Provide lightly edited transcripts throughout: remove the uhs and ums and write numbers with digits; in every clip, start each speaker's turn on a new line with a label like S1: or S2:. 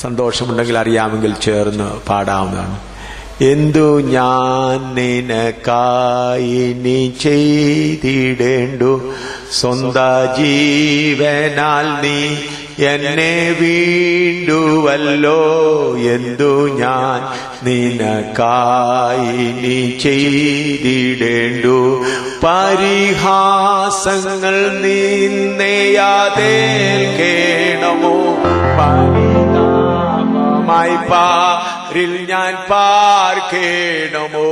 S1: സന്തോഷമുണ്ടെങ്കിൽ അറിയാമെങ്കിൽ ചേർന്ന് പാടാവുന്നതാണ്. എന്തു ഞാൻ നിനക്കായി നീ ചെയ്തിടേണ്ടു, സ്വന്ത ജീവനാൽ നീ എന്നെ വീണ്ടുവല്ലോ. എന്തു ഞാൻ നിനക്കായി നീ ചെയ്തിടേണ്ടു, പരിഹാസങ്ങൾ നിന്നെയാതേൽക്കേണമോ. പരിതാപമായി പാരിൽ ഞാൻ പാർക്കേണമോ,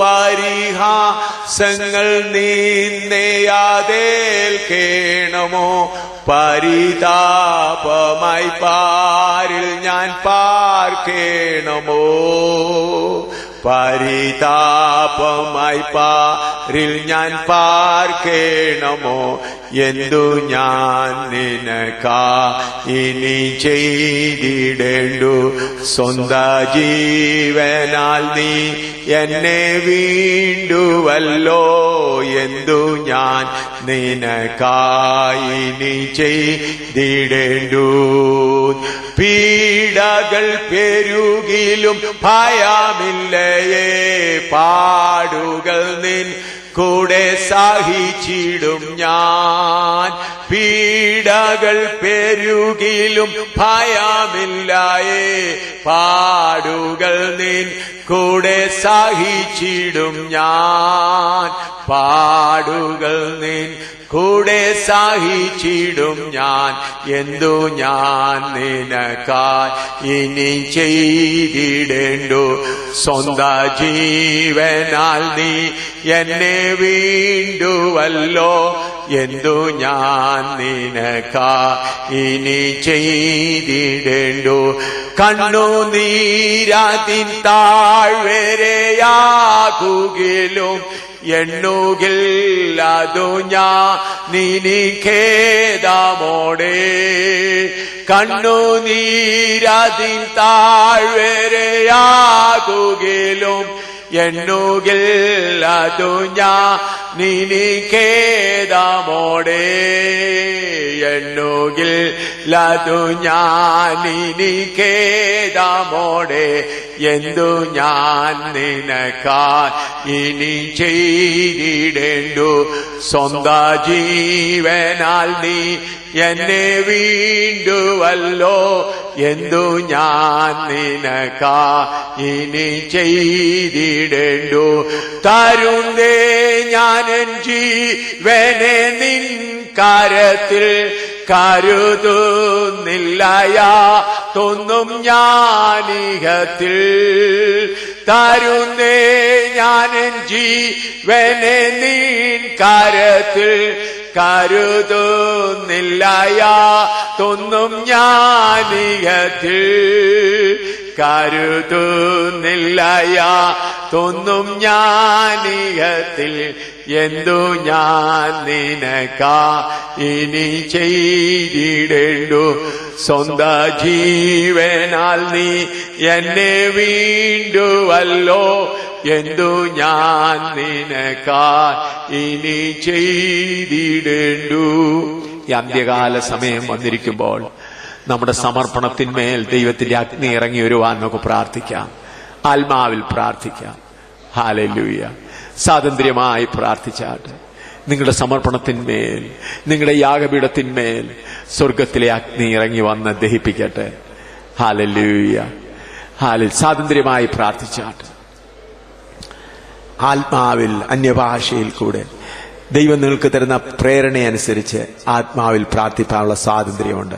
S1: പരിഹാസങ്ങൾ നിന്നെയാതേൽക്കേണമോ. പരിതാപമായി പാരിൽ ഞാൻ പാർക്കേണമോ, പരിതാപമായി പാരിൽ ഞാൻ പാർക്കേണമോ. എന്തു ഞാൻ നിനക്കായി നീ ചെയ്തിടേണ്ടു, സ്വന്ത ജീവനാൽ നീ എന്നെ വീണ്ടുവല്ലോ. എന്തു ഞാൻ നിനക്കായി നീ ചെയ്തിടേണ്ടു, പീഡകൾ പെരുകിലും ഭയമില്ലയേ. പാടുകൾ നിൻ കൂടെ സഹിച്ചിടും ഞാൻ, പീഡകൾ പെരുകിലും ഭയമില്ലയേ. പാടുകൾ നിൻ കൂടെ സഹിച്ചിടും ഞാൻ, പാടുകൾ നിൻ കൂടെ സഹിച്ചിടും ഞാൻ. എന്തു ഞാൻ നിനക്കായി ഇനി ചെയ്തിടേണ്ടു, സ്വന്ത ജീവനാൽ നീ എന്നെ വീണ്ടുവല്ലോ. എന്തു ഞാൻ നിനക്കായി ഇനി ചെയ്തിടേണ്ടു, കണ്ണുനീരാതിൻ താഴ്വരയാകുകിലും എണ്ണുകില്ലതു ഞാൻ നിനിഖേദമോടെ. കണ്ണുനീരാതിൻ താഴ്വരയാകുകിലും എണ്ണുകില്ലതു ഞാൻ നിനിഖേദമോടെ. എണ്ണുകില്ലതു ഞാൻ നിനിഖേദമോടെ. എന്തു ഞാൻ നിനക്കായി ഇനി ചെയ്തിടേണ്ടു, സ്വന്ത ജീവനാൽ നീ എന്നെ വീണ്ടുവല്ലോ. എന്തു ഞാൻ നിനക്കായി ഇനി ചെയ്തിടേണ്ടു, തരുന്നേ ഞാനെൻ ജീവനെ നിൻ കരത്തിൽ കരുതുന്നില്ലയാതൊന്നും ഞാനിഹത്തിൽ. തരുന്നേ ഞാനെൻ ജീവനെ നിൻ കരത്തിൽ കരുതുന്നില്ലയാതൊന്നും ഞാനിഹത്തിൽ. കരുതുന്നില്ലയാതൊന്നും ഞാനിഹത്തിൽ. എന്തു ഞാൻ നിനക്കായി ഇനി ചെയ്തിടേണ്ടു, സ്വന്ത ജീവനാൽ നീ എന്നെ വീണ്ടുവല്ലോ. എന്തു ഞാൻ നിനക്കായി ഇനി ചെയ്തിടേണ്ടു. ഈ അന്ത്യകാല സമയം വന്നിരിക്കുമ്പോൾ നമ്മുടെ സമർപ്പണത്തിന്മേൽ ദൈവത്തിന്റെ അഗ്നി ഇറങ്ങി വരുവാൻ നമുക്ക് പ്രാർത്ഥിക്കാം, ആത്മാവിൽ പ്രാർത്ഥിക്കാം. ഹല്ലേലൂയ. സ്വാതന്ത്ര്യമായി പ്രാർത്ഥിച്ചാട്ടെ. നിങ്ങളുടെ സമർപ്പണത്തിന്മേൽ, നിങ്ങളുടെ യാഗപീഠത്തിന്മേൽ സ്വർഗത്തിലെ അഗ്നി ഇറങ്ങി വന്ന് ദഹിപ്പിക്കട്ടെ. ഹല്ലേലൂയ. സ്വാതന്ത്ര്യമായി പ്രാർത്ഥിച്ചാട്ടെ. ആത്മാവിൽ അന്യഭാഷയിൽ കൂടെ ദൈവം നിങ്ങൾക്ക് തരുന്ന പ്രേരണയനുസരിച്ച് ആത്മാവിൽ പ്രാർത്ഥിക്കാനുള്ള സ്വാതന്ത്ര്യമുണ്ട്.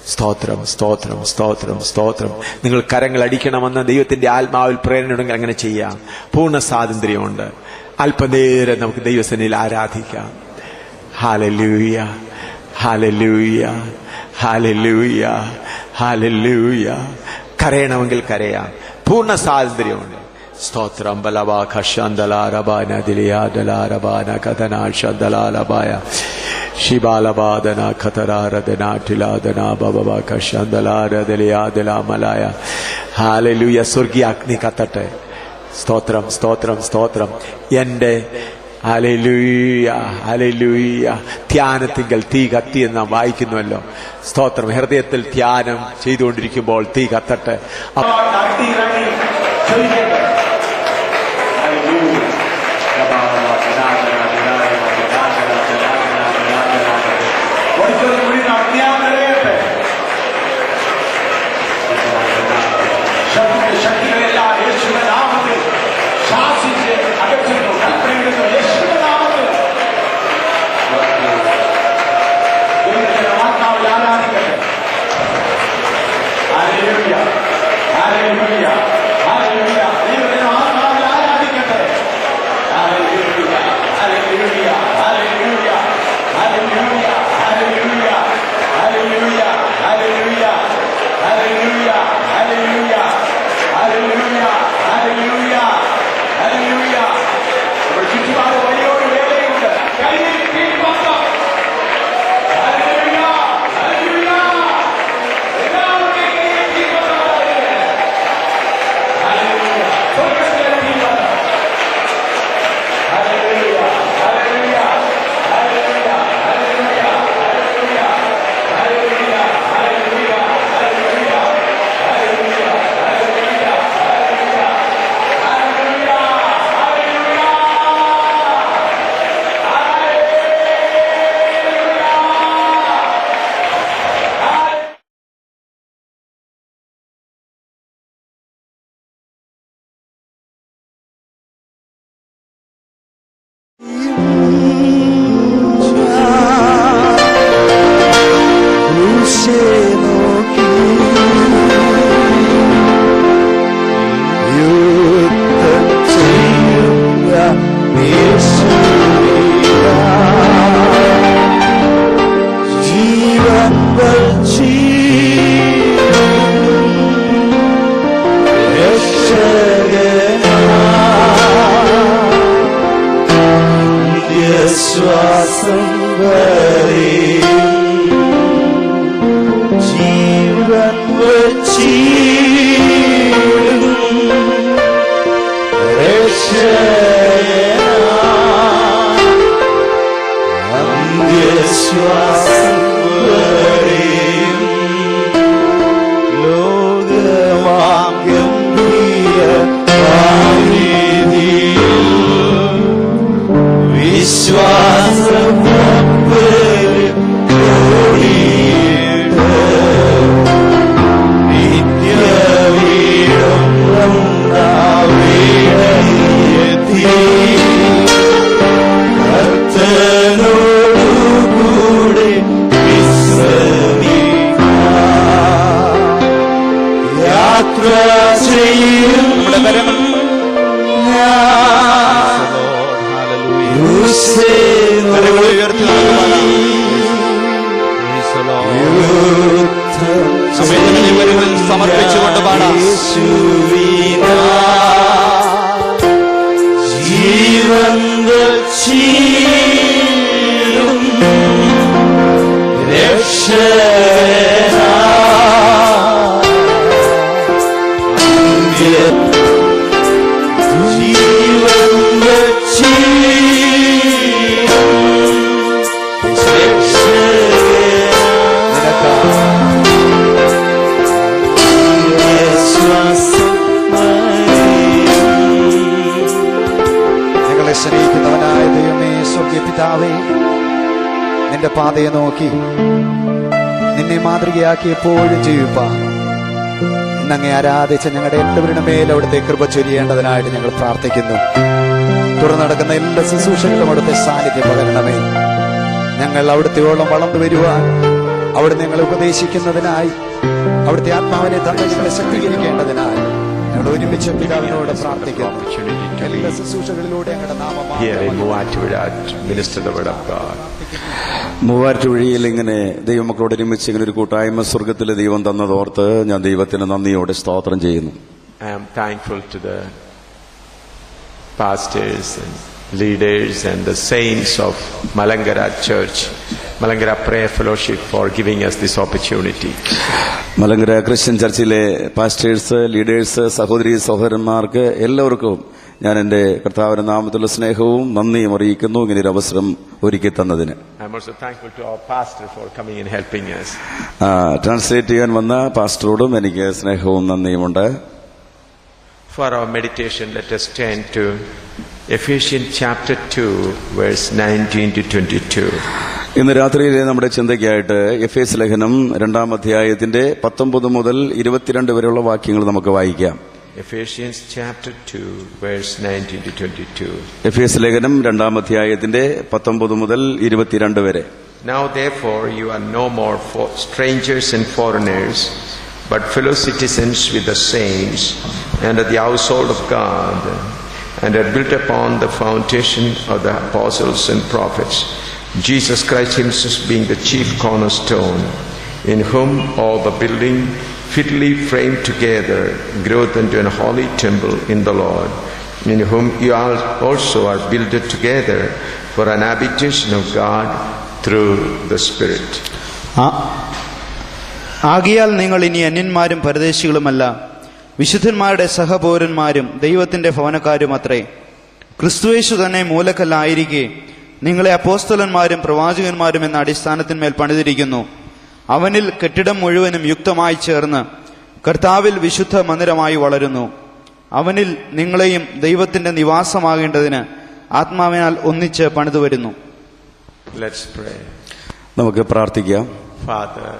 S1: സ്തോത്രം, സ്തോത്രം, സ്തോത്രം, സ്തോത്രം. നിങ്ങൾ കരങ്ങൾ അടിക്കണമെന്ന് ദൈവത്തിന്റെ ആത്മാവിൽ പ്രേരണയുണ്ടെങ്കിൽ അങ്ങനെ ചെയ്യാം. പൂർണ്ണ സ്വാതന്ത്ര്യമുണ്ട്. അല്പനേരം നമുക്ക് ദൈവസന്നിധിയിൽ ആരാധിക്കാം. Hallelujah, hallelujah, hallelujah, hallelujah. കരയണമെങ്കിൽ കരയാം. പൂർണ്ണ സ്വാതന്ത്ര്യമുണ്ട്. സ്തോത്രം. ബലവാഖ ശന്തലാരബാന ദിലിയാദലാരബാന കഥനാശന്തലാലബായ ശിബാലബാദന ഖതരാരദനാഠിലാദന ബബവാഖ ശന്തലാരദലിയാദലാമലായ. ഹല്ലേലൂയ. സ്വർഗീയ അഗ്നി കത്തട്ടെ. സ്തോത്രം, സ്തോത്രം, സ്തോത്രം. എന്റെ ഹല്ലേലൂയ, ഹല്ലേലൂയ. ധ്യാനത്തിങ്കൽ തീ കത്തി എന്ന് നാം വായിക്കുന്നുവല്ലോ. സ്തോത്രം. ഹൃദയത്തിൽ ധ്യാനം ചെയ്തുകൊണ്ടിരിക്കുമ്പോൾ തീ കത്തട്ടെ.
S2: ശക്തികളെല്ലാം യേശുവിന്റെ നാമത്തിൽ ശാസിച്ച് അകറ്റുന്നു. കൽപ്പനയിടുന്നു യേശുവിന്റെ നാമത്തിൽ. ദൈവത്തിന്റെ ആത്മാവിൽ ആരാധിക്കട്ടെ. Hallelujah, hallelujah, hallelujah. ദൈവത്തിന്റെ ആത്മാവിൽ ആരാധിക്കട്ടെ. Hallelujah, hallelujah, hallelujah, hallelujah, hallelujah, hallelujah, hallelujah, hallelujah, hallelujah. Hallelujah, hallelujah, hallelujah. Our ചുറ്റുപാട് വലിയൊരു വേലയുണ്ട്. കൈയിൽ കീഴ്വസ്ത്രം. Hallelujah, hallelujah. എല്ലാവരുടെയും കൈയിൽ കീഴ്വസ്ത്രമാണ്. Hallelujah. സ്വർഗ്ഗത്തിലെ കീഴ്വസ്ത്രം. Hallelujah, hallelujah, hallelujah, hallelujah, hallelujah, hallelujah, hallelujah, hallelujah, hallelujah. സമർപ്പിച്ചുകൊണ്ട് പാടാം. ജീവൻ സ്നേഹിക്കുന്നവനായ ദൈവമേ, സ്വർഗീയ പിതാവേ, നിന്റെ പാതയെ നോക്കി നിന്നെ മാതൃകയാക്കി എപ്പോഴും ജീവിപ്പാൻ ഇന്നങ്ങെ ആരാധിച്ച ഞങ്ങളുടെ എല്ലാവരുടെ മേൽ അവിടുത്തെ കൃപ ചൊരിയേണ്ടതിനായിട്ട് ഞങ്ങൾ പ്രാർത്ഥിക്കുന്നു. തുടർന്ന് നടക്കുന്ന എല്ലാ ശുശ്രൂഷകളും അവിടുത്തെ സാന്നിധ്യം പകരണമേ. ഞങ്ങൾ അവിടുത്തെയോളം വളർന്നു വരുവാൻ അവിടെ ഞങ്ങളെ ഉപദേശിക്കുന്നതിനായി അവിടുത്തെ ആത്മാവിനെ തന്നെ ഞങ്ങളെ ശക്തീകരിക്കേണ്ടതിനായി ഞങ്ങൾ ഒരുമിച്ച് പിതാവിനോട് പ്രാർത്ഥിക്കുന്നു. എല്ലാ ശുശ്രൂഷകളിലൂടെ ഞങ്ങളുടെ
S3: മൂവാറ്റുപുഴയിൽ ഇങ്ങനെ ദൈവമക്കളോട് ഒരുമിച്ച് ഇങ്ങനെ ഒരു കൂട്ടായ്മ സ്വർഗത്തിലെ ദൈവം തന്നതോർത്ത് ഞാൻ ദൈവത്തിന് നന്ദിയോടെ സ്തോത്രം ചെയ്യുന്നു.
S1: I am thankful to the pastors and leaders and the saints of Malangara Church, Malangara Prayer Fellowship for giving us this opportunity.
S3: Malankara Christian ചർച്ചിലെ പാസ്റ്റേഴ്സ്, ലീഡേഴ്സ്, സഹോദരി സഹോദരന്മാർക്ക് എല്ലാവർക്കും ഞാൻ എൻ്റെ കർത്താവിന്റെ നാമത്തിലുള്ള സ്നേഹവും നന്ദിയും അറിയിക്കുന്നു ഇങ്ങനെ ഒരു അവസരം ഒരുക്കി തന്നതിന്.
S1: I'm also thankful to our pastor for coming and helping us.
S3: Translate ചെയ്യാൻ വന്ന പാസ്റ്ററോടും എനിക്ക് സ്നേഹവും നന്ദിയുമുണ്ട്.
S1: For our meditation, let us turn to Ephesians chapter 2, verse 19 to 22.
S3: ഇന്ന് രാത്രിയിലെ നമ്മുടെ ചിന്തയ്ക്കായിട്ട് എഫേസ് ലേഖനം 2-ാം അധ്യായത്തിന്റെ 19 മുതൽ 22 വരെയുള്ള വാക്യങ്ങൾ നമുക്ക് വായിക്കാം.
S1: Ephesians chapter 2, verse 19 to 22.
S3: എഫേസ് ലേഖനം 2-ാം അധ്യായത്തിന്റെ 19 മുതൽ 22 വരെ.
S1: Now therefore you are no more strangers and foreigners, but fellow citizens with the saints and of the household of God, and are built upon the foundation of the apostles and prophets, Jesus Christ himself being the chief cornerstone, in whom all the building fitly framed together groweth into an holy temple in the Lord, in whom you all also are builded together for an habitation of God through the Spirit.
S2: ആകയാൽ നിങ്ങൾ ഇനി അന്യന്മാരും പരദേശികളുമല്ല, വിശുദ്ധന്മാരുടെ സഹപൗരന്മാരും ദൈവത്തിന്റെ ഭവനക്കാരുമത്രേ. ക്രിസ്തുയേശു തന്നെ മൂലക്കല്ലായിരിക്കെ നിങ്ങളെ അപ്പോസ്തലന്മാരും പ്രവാചകന്മാരും എന്ന അടിസ്ഥാനത്തിന്മേൽ പണിതിരിക്കുന്നു. അവനിൽ കെട്ടിടം മുഴുവനും യുക്തമായി ചേർന്ന് കർത്താവിൽ വിശുദ്ധ മന്ദിരമായി വളരുന്നു. അവനിൽ നിങ്ങളെയും ദൈവത്തിന്റെ നിവാസമാകേണ്ടതിന് ആത്മാവിനാൽ ഒന്നിച്ച് പണിതുവരുന്നു.
S1: Let's pray.
S3: നമുക്ക് പ്രാർത്ഥിക്കാം.
S1: Father,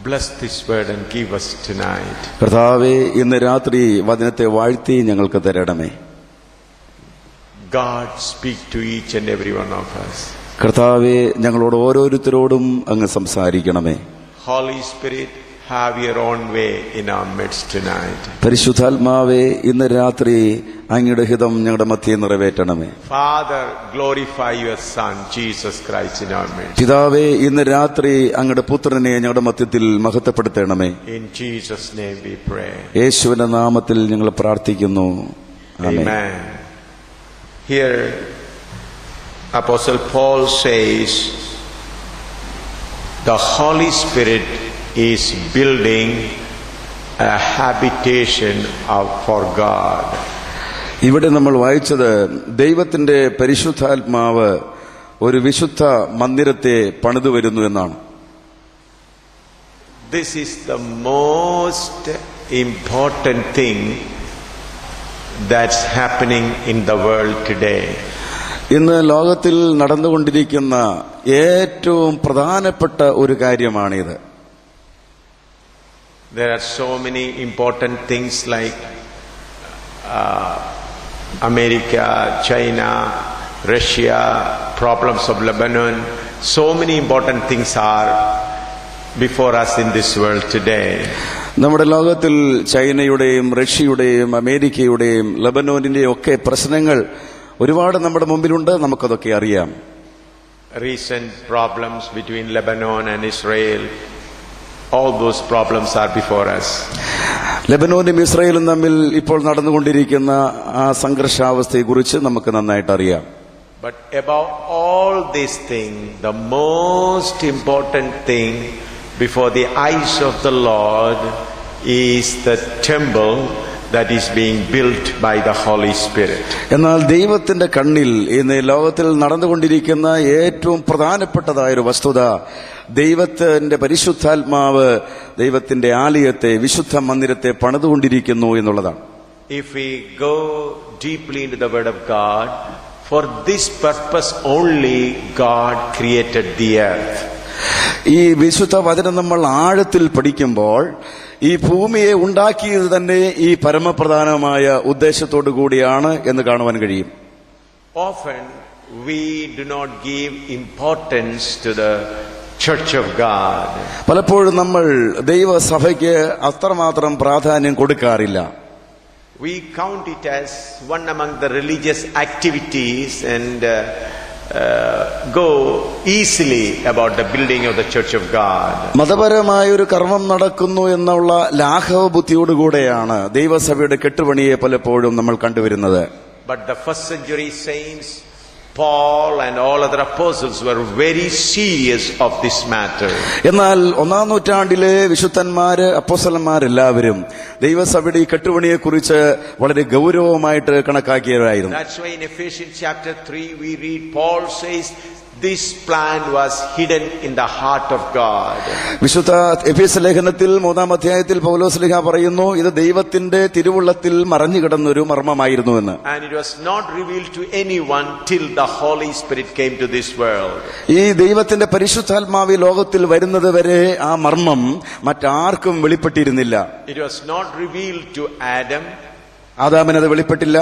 S1: bless this word and give us tonight.
S3: കർത്താവേ, ഇന്ന് രാത്രി വചനത്തെ വാഴ്ത്തി ഞങ്ങൾക്ക് തരണമേ.
S1: God, speak to each and every one of us.
S3: കർത്താവേ, ഞങ്ങളോട് ഓരോരുത്തരോടും അങ്ങ് സംസാരിക്കണമേ.
S1: Holy Spirit, have your own way in our midst tonight.
S3: പരിശുദ്ധാത്മാവേ, ഇന്ന് രാത്രി അങ്ങയുടെ ഹിതം ഞങ്ങളുടെ മധ്യേ നിറവേറ്റണമേ.
S1: Father, glorify your Son, Jesus Christ, in our midst.
S3: പിതാവേ, ഇന്ന് രാത്രി അങ്ങയുടെ പുത്രനെ ഞങ്ങളുടെ മധ്യത്തിൽ മഹത്വപ്പെടുത്തണമേ.
S1: In Jesus' name we pray.
S3: യേശുവിന്റെ നാമത്തിൽ ഞങ്ങൾ പ്രാർത്ഥിക്കുന്നു. ആമേൻ.
S1: Amen. Here, Apostle Paul says, the Holy Spirit is building a habitation for God.
S3: ഇവിടെ നമ്മൾ വായിച്ചത് ദൈവത്തിന്റെ പരിശുദ്ധാത്മാവ് ഒരു വിശുദ്ധ മന്ദിരത്തെ പണിതു വരുന്നു എന്നാണ്.
S1: This is the most important thing that's happening in the world today.
S3: ഇന്ന് ലോകത്തിൽ നടന്നുകൊണ്ടിരിക്കുന്ന ഏറ്റവും പ്രധാനപ്പെട്ട ഒരു കാര്യമാണിത്.
S1: There are so many important things like America, China, Russia, problems of Lebanon. So many important things are before us in this world today.
S3: നമ്മുടെ ലോകത്തിൽ ചൈനയുടെയും റഷ്യയുടെയും അമേരിക്കയുടെയും ലബനോനിന്റെയും ഒക്കെ പ്രശ്നങ്ങൾ ഒരുപാട് നമ്മുടെ മുമ്പിലുണ്ട്. നമുക്കതൊക്കെ അറിയാം.
S1: Recent problems between Lebanon and Israel, all those problems are before us.
S3: ലെബനോനും ഇസ്രായേലും തമ്മിൽ ഇപ്പോൾ നടന്നുകൊണ്ടിരിക്കുന്ന ആ സംഘർഷാവസ്ഥയെക്കുറിച്ച് നമുക്ക് നന്നായിട്ട് അറിയാം.
S1: But above all these things, the most important thing before the eyes of the Lord is the temple that is being built by the Holy Spirit.
S3: എന്നാൽ ദൈവത്തിന്റെ കണ്ണിൽ ഇന്ന് ലോകത്തിൽ നടന്നുകൊണ്ടിരിക്കുന്ന ഏറ്റവും പ്രധാനപ്പെട്ടതായ ഒരു വസ്തുത ദൈവത്തിന്റെ പരിശുദ്ധാത്മാവ് ദൈവത്തിന്റെ ആലയത്തെ വിശുദ്ധ മന്ദിരത്തെ പണിതുകൊണ്ടിരിക്കുന്നു എന്നുള്ളതാണ്.
S1: If we go deeply into the Word of God, for this purpose only God created the earth.
S3: ഈ വിശുദ്ധ വചനം നമ്മൾ ആഴത്തിൽ പഠിക്കുമ്പോൾ ഈ ഭൂമിയെ ഉണ്ടാക്കിയത് തന്നെ ഈ പരമപ്രധാനമായ ഉദ്ദേശത്തോടു കൂടിയാണ് എന്ന് കാണുവാൻ കഴിയും.
S1: Often we do not give importance to the Church of God.
S3: പലപ്പോഴും നമ്മൾ ദൈവസഭയ്ക്ക് അത്രമാത്രം പ്രാധാന്യം കൊടുക്കാറില്ല.
S1: We count it as one among the religious activities and go easily about the building of the Church of God.
S3: മതപരമായ ഒരു കർമ്മം നടക്കുന്നു എന്നുള്ള ലാഘവ ബുദ്ധിയോടുകൂടെയാണ് ദൈവസഭയുടെ കെട്ടുപണിയെ പലപ്പോഴും നമ്മൾ കണ്ടുവരുന്നത്.
S1: But the first century saints Paul and all other apostles were very serious of this matter.
S3: എന്നാൽ ഒന്നാം നൂറ്റാണ്ടിലെ വിശുദ്ധന്മാര് അപ്പോസ്തലന്മാരെല്ലാവരും ദൈവസഭയുടെ ഈ കെട്ടുപണിയെ കുറിച്ച് വളരെ ഗൗരവമായിട്ട് കണക്കാക്കിയവരായിരുന്നു.
S1: That's why in Ephesians chapter 3 we read Paul says this plan was hidden in the heart of God.
S3: വിശുദ്ധ എഫേസ്യ ലേഖനത്തിൽ 3-ാം അധ്യായത്തിൽ പൗലോസ് ശ്ലീഹ പറയുന്നു, ഇത് ദൈവത്തിന്റെ തിരുവുള്ളത്തിൽ മറഞ്ഞു കിടന്നൊരു മർമ്മമായിരുന്നുവെന്ന്.
S1: And it was not revealed to anyone till the Holy Spirit came to this world.
S3: ഈ ദൈവത്തിന്റെ പരിശുദ്ധാത്മാവ് ലോകത്തിൽ വരുന്നത് വരെ ആ മർമ്മം മറ്റാർക്കും വെളിപ്പെട്ടിരുന്നില്ല.
S1: It was not revealed to Adam.
S3: ആദാമിനത് വെളിപ്പെട്ടില്ല.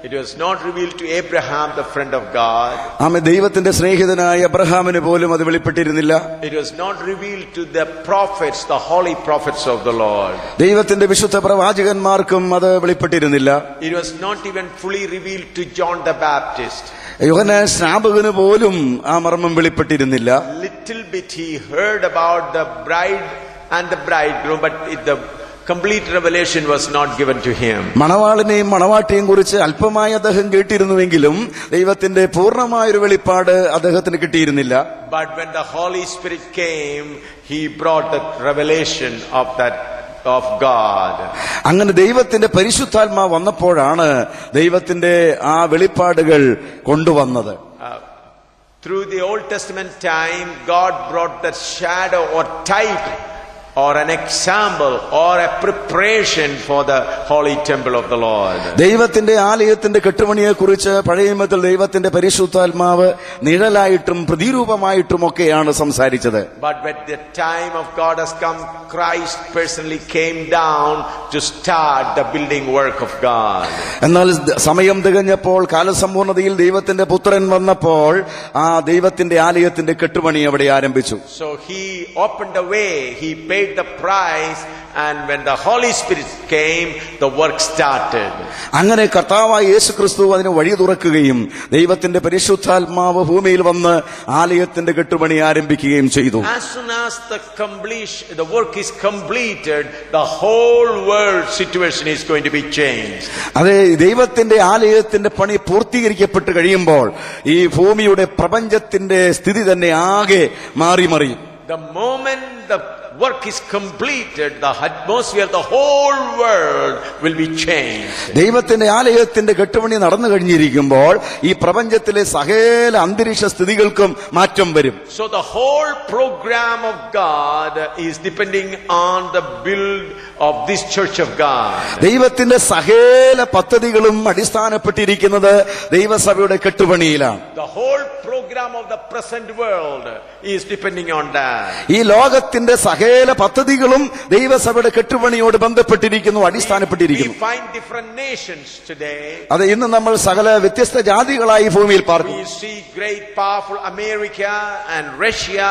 S1: It was not revealed to Abraham, the friend of God.
S3: ആമേ ദൈവത്തിന്റെ സ്നേഹിതനായ അബ്രഹാമിന് പോലും അത് വെളിപ്പെട്ടിരുന്നില്ല.
S1: It was not revealed to the prophets, the holy prophets of the Lord.
S3: ദൈവത്തിന്റെ വിശുദ്ധ പ്രവാചകന്മാർക്കും അത് വെളിപ്പെട്ടിരുന്നില്ല.
S1: It was not even fully revealed to John the Baptist.
S3: യോഹന്നാൻ സ്നാപകന് പോലും ആ മർമ്മം വെളിപ്പെട്ടിരുന്നില്ല.
S1: Little bit he heard about the bride and the bridegroom, but the complete revelation was not given to him.
S3: മണവാളിനെയും മണവാട്ടിയെയും കുറിച്ച് അല്പമായി അദ്ദേഹം കേട്ടിരുന്നുവെങ്കിലും ദൈവത്തിന്റെ പൂർണ്ണമായൊരു വെളിപ്പാട് അദ്ദേഹത്തിന് കിട്ടിയിരുന്നില്ല.
S1: But when the Holy Spirit came, he brought the revelation of God.
S3: അങ്ങനെ ദൈവത്തിന്റെ പരിശുദ്ധാത്മാവ് വന്നപ്പോഴാണ് ദൈവത്തിന്റെ ആ വെളിപ്പാടുകൾ കൊണ്ടുവന്നത്.
S1: Through the Old Testament time, God brought that shadow or type or an example or a preparation for the holy temple of the Lord.
S3: ദൈവത്തിന്റെ ആലയത്തിന്റെ കെട്ടുപണിയെ കുറിച്ച് പഴയ നിയമത്തിൽ ദൈവത്തിന്റെ പരിശുദ്ധാത്മാവ് നിഴലായിട്ടും പ്രതിരൂപമായിട്ടും ഒക്കെയാണ് സംസാരിച്ചത്.
S1: But when the time of God has come, Christ personally came down to start the building work of God.
S3: എന്നാൽ സമയം തികഞ്ഞപ്പോൾ കാലസമ്പൂർണതയിൽ ദൈവത്തിന്റെ പുത്രൻ വന്നപ്പോൾ ആ ദൈവത്തിന്റെ ആലയത്തിന്റെ കെട്ടുപണി അവിടെ ആരംഭിച്ചു.
S1: So he opened the way, he paid the price, and when the Holy Spirit came, the work started.
S3: അങ്ങനെ കർത്താവായ യേശുക്രിസ്തു അതിന് വഴി തുറക്കുകയും ദൈവത്തിന്റെ പരിശുദ്ധാത്മാവ് ഭൂമിയിൽ വന്ന് ആലയത്തിന്റെ കെട്ടുപണി ആരംഭിക്കുകയും ചെയ്തു.
S1: As soon as the work is completed, the whole world situation is going to be changed.
S3: അതെ, ദൈവത്തിന്റെ ആലയത്തിന്റെ പണി പൂർത്തീകരിക്കപ്പെട്ട് കഴിയുമ്പോൾ ഈ ഭൂമിയുടെ പ്രപഞ്ചത്തിന്റെ സ്ഥിതി തന്നെ ആകെ മാറി മറിയും.
S1: The moment the work is completed, the atmosphere, the whole world will be changed.
S3: ദൈവത്തിന്റെ ആലയത്തിന്റെ കെട്ടുപണി നടന്നു കഴിഞ്ഞിരിക്കുമ്പോൾ ഈ പ്രപഞ്ചത്തിലെ സകല അന്തരീക്ഷ സ്ഥിതികൾക്കും മാറ്റം വരും.
S1: So the whole program of God is depending on the build of this church of God.
S3: ദൈവത്തിന്റെ സകല പദ്ധതികളും അടിസ്ഥാനപ്പെട്ടിരിക്കുന്നത് ദൈവസഭയുടെ കെട്ടുപണിയിലാണ്.
S1: The whole program of the present world is depending on that.
S3: ഈ ലോകത്തിന്റെ സകല പദ്ധതികളും ദൈവസഭയുടെ കെട്ടുപണിയോട് ബന്ധപ്പെട്ടിരിക്കുന്നു, അടിസ്ഥാനപ്പെട്ടിരിക്കുന്നു.
S1: We find different nations today.
S3: അത് ഇന്ന് നമ്മൾ സകല വ്യത്യസ്ത ജാതികളായി ഭൂമിയിൽ പാർക്കുന്നു.
S1: We see great powerful America and Russia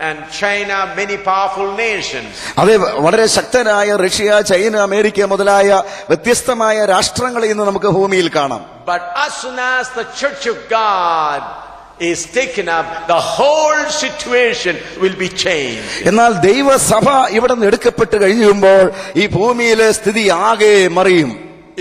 S1: and China, many powerful nations.
S3: അതെ, വളരെ ശക്തരായ റഷ്യ, ചൈന, അമേരിക്ക മുതലായ വ്യത്യസ്തമായ രാഷ്ട്രങ്ങളെ ഇന്ന് നമുക്ക് ഭൂമിയിൽ കാണാം.
S1: But as soon as the church of God is taken up, the whole situation will be changed.
S3: എന്നാൽ ദൈവസഭ ഇവിടെ നിന്ന് എടുക്കപ്പെട്ട് കഴിയുമ്പോൾ ഈ ഭൂമിയിലെ സ്ഥിതി ആകെ മറിയും.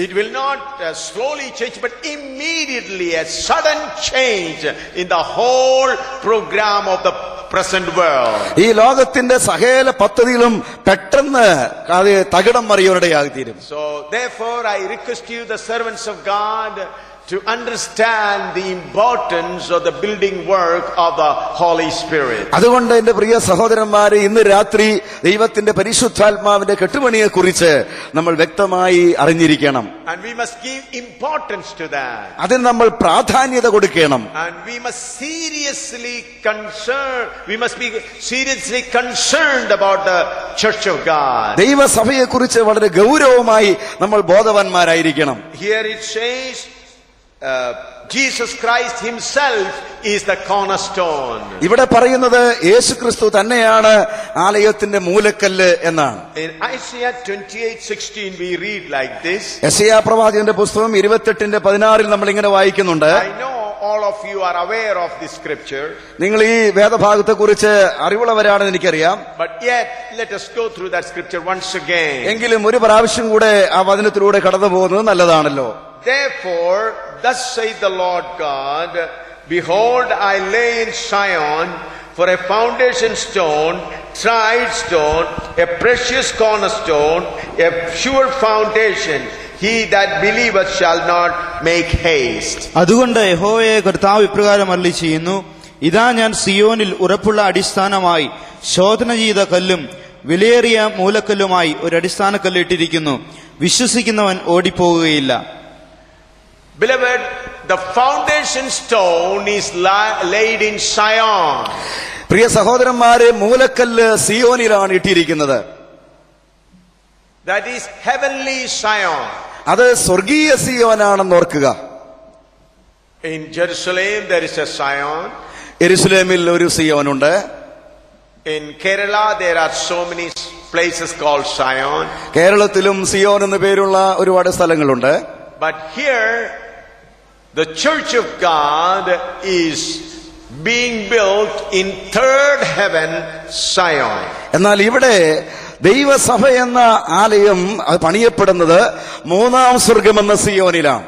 S1: It will not slowly change, but immediately a sudden change in the whole program of the present world.
S3: ഈ ലോകത്തിന്റെ സകല പദ്ധതികളും പെട്ടെന്ന് തകിടം മറിയുവാനിടയായിത്തീരും.
S1: So therefore I request you, the servants of God, to understand the importance of the building work of the Holy Spirit.
S3: അതുകൊണ്ട് എന്റെ പ്രിയ സഹോദരന്മാരെ, ഇന്ന് രാത്രി ദൈവത്തിന്റെ പരിശുദ്ധാത്മാവിന്റെ കെട്ടുപണിയെ കുറിച്ച് നമ്മൾ വ്യക്തമായി അറിഞ്ഞിരിക്കണം.
S1: And we must give importance to that.
S3: അതിന് നമ്മൾ പ്രാധാന്യത കൊടുക്കണം.
S1: And we must be seriously concerned about the church of God.
S3: ദൈവസഭയെ കുറിച്ച് വളരെ ഗൗരവമായി നമ്മൾ ബോധവാന്മാരായിരിക്കണം.
S1: Here it says Jesus Christ himself is the cornerstone.
S3: ഇവിടെ പറയുന്നത് യേശുക്രിസ്തു തന്നെയാണ് ആലയത്തിന്റെ മൂലക്കല്ല് എന്നാണ്.
S1: In Isaiah 28:16 we read like this.
S3: യെശയ്യാ പ്രവാചകന്റെ പുസ്തകം 28:16 നമ്മൾ ഇങ്ങനെ വായിക്കുന്നുണ്ട്.
S1: I know all of you are aware of this scripture.
S3: നിങ്ങൾ ഈ വേദഭാഗത്തെ കുറിച്ച് അറിവുള്ളവരാണെന്ന് എനിക്കറിയാം.
S1: But yet let us go through that scripture once again.
S3: എങ്കിലും ഒരു പ്രാവശ്യം കൂടെ ആ വചനത്തിലൂടെ കടന്നു പോകുന്നത് നല്ലതാണല്ലോ.
S1: Therefore, thus saith the Lord God, Behold, I lay in Zion for a foundation stone, tried stone, a precious cornerstone, a sure foundation. He that believeth shall not make haste.
S4: അതുകൊണ്ട് യഹോവയെ കർത്താവ് ഇപ്രകാരം അരുളിച്ചെയ്യുന്നു, ഇതാ ഞാൻ സിയോനിൽ ഉറപ്പുള്ള അടിസ്ഥാനമായി ശോധന ചെയ്ത കല്ലും വിലയേറിയ മൂലക്കല്ലുമായി ഒരു അടിസ്ഥാന കല്ല് ഇട്ടിരിക്കുന്നു, വിശ്വസിക്കുന്നവൻ ഓടിപ്പോകുകയില്ല.
S1: Beloved, the foundation stone is laid in Zion.
S3: പ്രിയ സഹോദരന്മാരെ, മൂലക്കല്ല് സിയോനിലാണ് ഇട്ടിരിക്കുന്നത്.
S1: That is heavenly Zion.
S3: അത് സ്വർഗീയ സിയോനാണെന്ന് ഓർക്കുക.
S1: In Jerusalem there is a Zion.
S3: യെരുശലേമിൽ ഒരു സിയോനുണ്ട്.
S1: In Kerala there are so many places called Zion.
S3: കേരളത്തിലും സിയോൻ എന്ന പേരുള്ള ഒരുപാട് സ്ഥലങ്ങളുണ്ട്.
S1: But here the church of God is being built in third heaven, Zion.
S3: എന്നാൽ ഇവിടെ ദൈവസഭ എന്ന ആലയം അത് പണിയപ്പെടുന്നത് മൂന്നാം സ്വർഗമെന്ന സിയോനിലാണ്.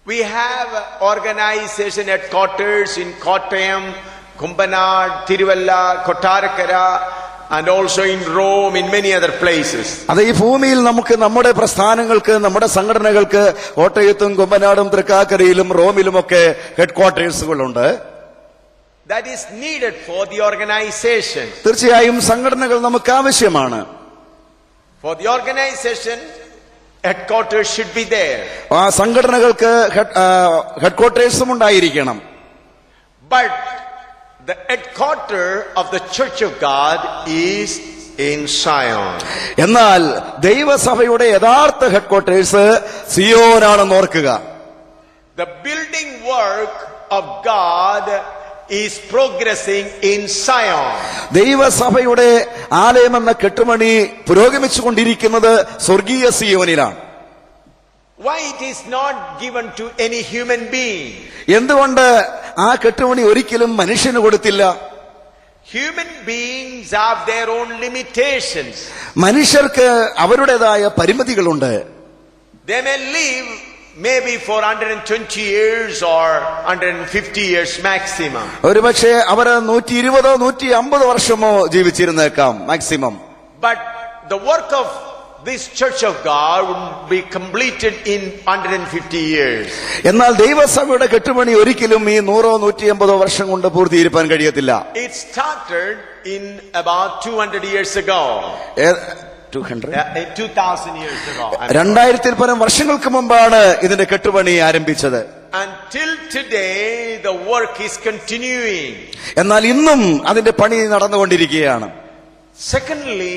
S1: We have organization headquarters in Kottayam, Kumbanad, Tiruvalla, Kottarakara, and also in Rome, in many other places.
S3: അത് ഈ ഭൂമിയിൽ നമുക്ക് നമ്മുടെ പ്രസ്ഥാനങ്ങൾക്ക്, നമ്മുടെ സംഘടനകൾക്ക് കോട്ടയത്തും കുമ്പനാടും തൃക്കാക്കരയിലും റോമിലുമൊക്കെ ഹെഡ്ക്വാർട്ടേഴ്സുകളുണ്ട്.
S1: That is needed for the organization.
S3: തീർച്ചയായും സംഘടനകൾ നമുക്ക് ആവശ്യമാണ്.
S1: For the organization, headquarters should be there.
S3: ആ സംഘടനകൾക്ക് ഹെഡ്ക്വാർട്ടേഴ്സും ഉണ്ടായിരിക്കണം.
S1: But the headquarter of the Church of God is in Zion.
S3: എന്നാൽ ദൈവസഭയുടെ യഥാർത്ഥ ഹെഡ്ക്വാർട്ടേഴ്സ് സിയോനാണെന്ന് ഓർക്കുക.
S1: The building work of God is progressing in Zion.
S3: ദൈവസഭയുടെ ആലയമെന്ന കെട്ടുമണി പുരോഗമിച്ചുകൊണ്ടിരിക്കുന്നത് സ്വർഗീയ സിയോനിലാണ്.
S1: Why it is not given to any human being?
S3: എന്തുകൊണ്ട് ആ കെട്ടുമണി ഒരിക്കലും മനുഷ്യന് കൊടുത്തില്ല?
S1: Human beings have their own limitations.
S3: മനുഷ്യർക്ക് അവരുടേതായ പരിമിതികളുണ്ട്.
S1: They may live maybe for 120 years or 150 years maximum.
S3: ഒരുപക്ഷെ അവർ 120 150 വർഷമോ ജീവിച്ചിരുന്നേക്കാം maximum.
S1: But the work of this Church of God would be completed in 150 years.
S3: എന്നാൽ ദൈവസഭയുടെ കെട്ടുപണി ഒരിക്കലും ഈ 100 150 വർഷം കൊണ്ട് പൂർത്തീകരിക്കാൻ കഴിയത്തില്ല.
S1: It started in about 200 years ago. 2000 years ago.
S3: 2000 പരം വർഷങ്ങൾക്ക് മുമ്പാണ് ഇതിന്റെ കെട്ടുപണി ആരംഭിച്ചത്.
S1: Until today the work is continuing.
S3: എന്നാൽ ഇന്നും അതിന്റെ പണി നടന്നുകൊണ്ടിരിക്കുകയാണ്.
S1: Secondly,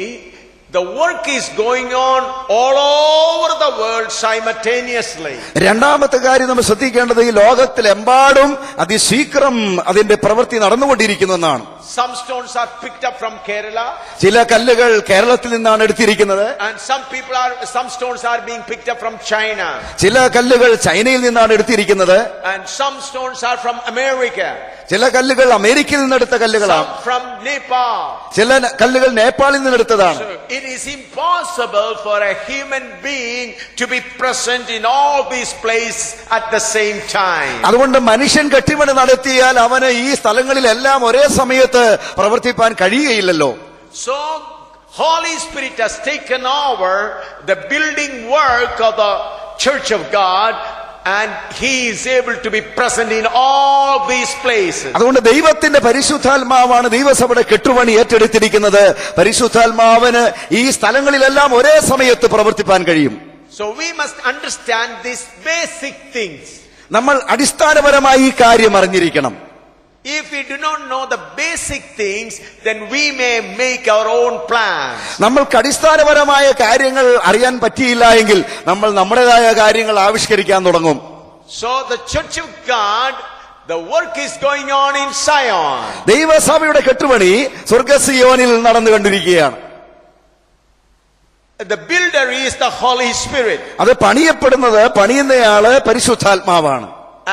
S1: the work is going on all over the world simultaneously.
S3: രണ്ടാമത്തെ കാര്യം നമ്മൾ ശ്രദ്ധിക്കേണ്ടത് ഈ ലോകത്തിലെമ്പാടും അതിശീഘ്രം അതിന്റെ പ്രവൃത്തി നടന്നുകൊണ്ടിരിക്കുന്നു എന്നാണ്.
S1: Some stones are picked up from Kerala.
S3: ചില കല്ലുകൾ കേരളത്തിൽ നിന്നാണ് എടുത്തിരിക്കുന്നത്.
S1: And some stones are being picked up from China.
S3: ചില കല്ലുകൾ ചൈനയിൽ നിന്നാണ് എടുത്തിരിക്കുന്നത്.
S1: And some stones are from America.
S3: ചില കല്ലുകൾ അമേരിക്കയിൽ നിന്നെടുത്ത കല്ലുകളാണ്.
S1: Some from Nepal.
S3: ചില കല്ലുകൾ നേപ്പാളിൽ നിന്നെടുത്തതാണ്.
S1: So it is impossible for a human being to be present in all these places at the same time.
S3: അതുകൊണ്ട് മനുഷ്യൻ കെട്ടിപ്പണി നടത്തിയാൽ അവന് ഈ സ്ഥലങ്ങളിലെല്ലാം ഒരേ സമയത്ത് പ്രവർത്തിപ്പാൻ കഴിയുകയില്ലല്ലോ.
S1: So Holy Spirit has taken over the building work of the Church of God, and He is able to be present in all these places.
S3: അതുകൊണ്ട് ദൈവത്തിന്റെ പരിശുദ്ധാത്മാവാണ് ദൈവസഭയുടെ കെട്ടുപണി ഏറ്റെടുത്തിരിക്കുന്നത്. പരിശുദ്ധാത്മാവിന് ഈ സ്ഥലങ്ങളിലെല്ലാം ഒരേ സമയത്ത് പ്രവർത്തിപ്പാൻ കഴിയും.
S1: So we must understand these basic things.
S3: നമ്മൾ അടിസ്ഥാനപരമായി ഈ കാര്യം അറിഞ്ഞിരിക്കണം.
S1: If we do not know the basic things, then we may make our own plans.
S3: നമ്മൾക്ക് അടിസ്ഥാനപരമായ കാര്യങ്ങൾ അറിയാൻ പറ്റിയില്ല എങ്കിൽ നമ്മൾ നമ്മുടേതായ കാര്യങ്ങൾ ആവിഷ്കരിക്കാൻ തുടങ്ങും.
S1: So the Church of God, the work is going on in Zion.
S3: ദൈവസഭയുടെ കെട്ടുപണി സ്വർഗ്ഗസിയോനിൽ നടന്നുകൊണ്ടിരിക്കുകയാണ്.
S1: The builder is the Holy Spirit.
S3: അത് പണിയപ്പെടുന്നത് പണിയുന്നയാള് പരിശുദ്ധാത്മാവാണ്.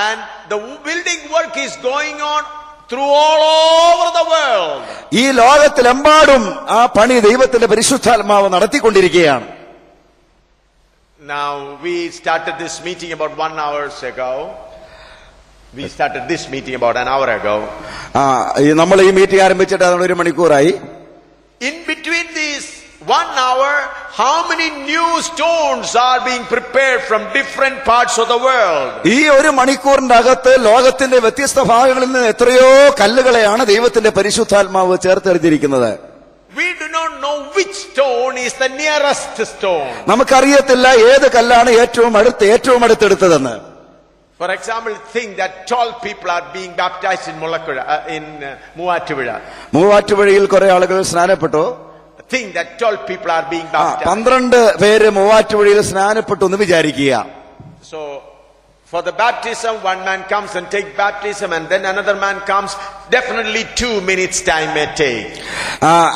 S1: And the building work is going on through all over the world.
S3: ഈ ലോകത്തിലെമ്പാടും ആ പണി ദൈവത്തിന്റെ പരിശുദ്ധാത്മാവ് നടത്തിക്കൊണ്ടിരിക്കുകയാണ്.
S1: Now we started this meeting about 1 hour ago. We started this meeting about an hour ago.
S3: നമ്മൾ ഈ മീറ്റിംഗ് ആരംഭിച്ചിട്ട് അതുകൊണ്ട് 1 മണിക്കൂറായി.
S1: In between this 1 hour, how many new stones are being prepared from different parts of the world?
S3: ഈ 1 മണിക്കൂറിന്റെ അകത്ത് ലോകത്തിന്റെ വ്യത്യസ്ത ഭാഗങ്ങളിൽ നിന്ന് എത്രയോ കല്ലുകളെയാണ് ദൈവത്തിന്റെ പരിശുദ്ധാത്മാവ് ചേർത്തെടുത്തിരിക്കുന്നത്.
S1: We do not know which stone is the nearest stone.
S3: നമുക്കറിയത്തില്ല ഏത് കല്ലാണ് ഏറ്റവും അടുത്തെടുത്തതെന്ന്.
S1: For example, think that 12 people are being baptized in Muvattuvuzha.
S3: മൂവാറ്റുപുഴയിൽ കുറെ ആളുകൾ സ്നാനപ്പെട്ടു.
S1: Think that 12 people are being baptized.
S3: 12 പേര് മൂവാറ്റുപുഴയിൽ സ്നാനപ്പെട്ടു എന്ന് വിചാരിക്കുക.
S1: So, for the baptism, one man comes and takes baptism, and then another man comes. Definitely 2 minutes time may take.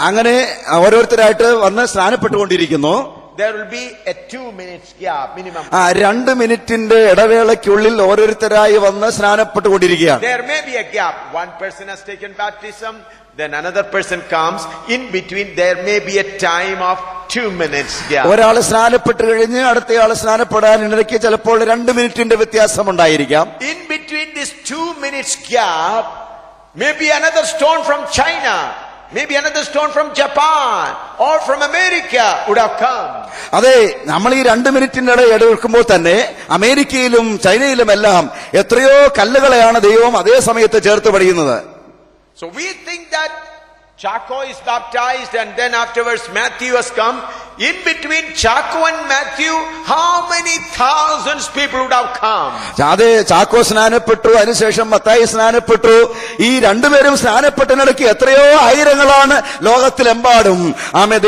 S3: അങ്ങനെ ഓരോരുത്തരായിട്ട് വന്ന് സ്നാനപ്പെട്ടുകൊണ്ടിരിക്കുന്നു.
S1: There will be a 2 minutes gap minimum.
S3: 2 മിനിറ്റിന്റെ ഇടവേളയ്ക്കുള്ളിൽ ഓരോരുത്തരായി വന്ന് സ്നാനപ്പെട്ടുകൊണ്ടിരിക്കുകയാണ്.
S1: There may be a gap. One person has taken baptism, then another person comes. In between, there may be a time of 2 minutes gap.
S3: ഒരാൾ സ്നാനപ്പെട്ട് കഴിഞ്ഞ് അടുത്തയാൾ സ്നാനപ്പെടാൻ ഇടയ്ക്ക് ചിലപ്പോൾ 2 മിനിറ്റിന്റെ വ്യത്യാസം ഉണ്ടായിരിക്കാം.
S1: In between this 2 minutes gap, maybe another stone from China, maybe another stone from Japan or from America would have come.
S3: അതെ, നമ്മൾ ഈ 2 മിനിറ്റിന്റെ ഇടവെക്കുമ്പോൾ തന്നെ അമേരിക്കയിലും ചൈനയിലും എല്ലാം എത്രയോ കല്ലുകളെയാണ് ദൈവം അതേ സമയത്ത് ചേർത്ത് പണിയുന്നത്.
S1: So we think that Chaco is baptized and then afterwards Matthew has come. In between Chaco and Matthew, how many thousands people would have come?
S3: അതെ, ചാക്കോ സ്നാനപ്പെട്ടു, അതിനുശേഷം മത്തായി സ്നാനപ്പെട്ടു. ഈ 2 പേരും സ്നാനപ്പെട്ടതിനിടയ്ക്ക് എത്രയോ ആയിരങ്ങളാണ് ലോകത്തിലെമ്പാടും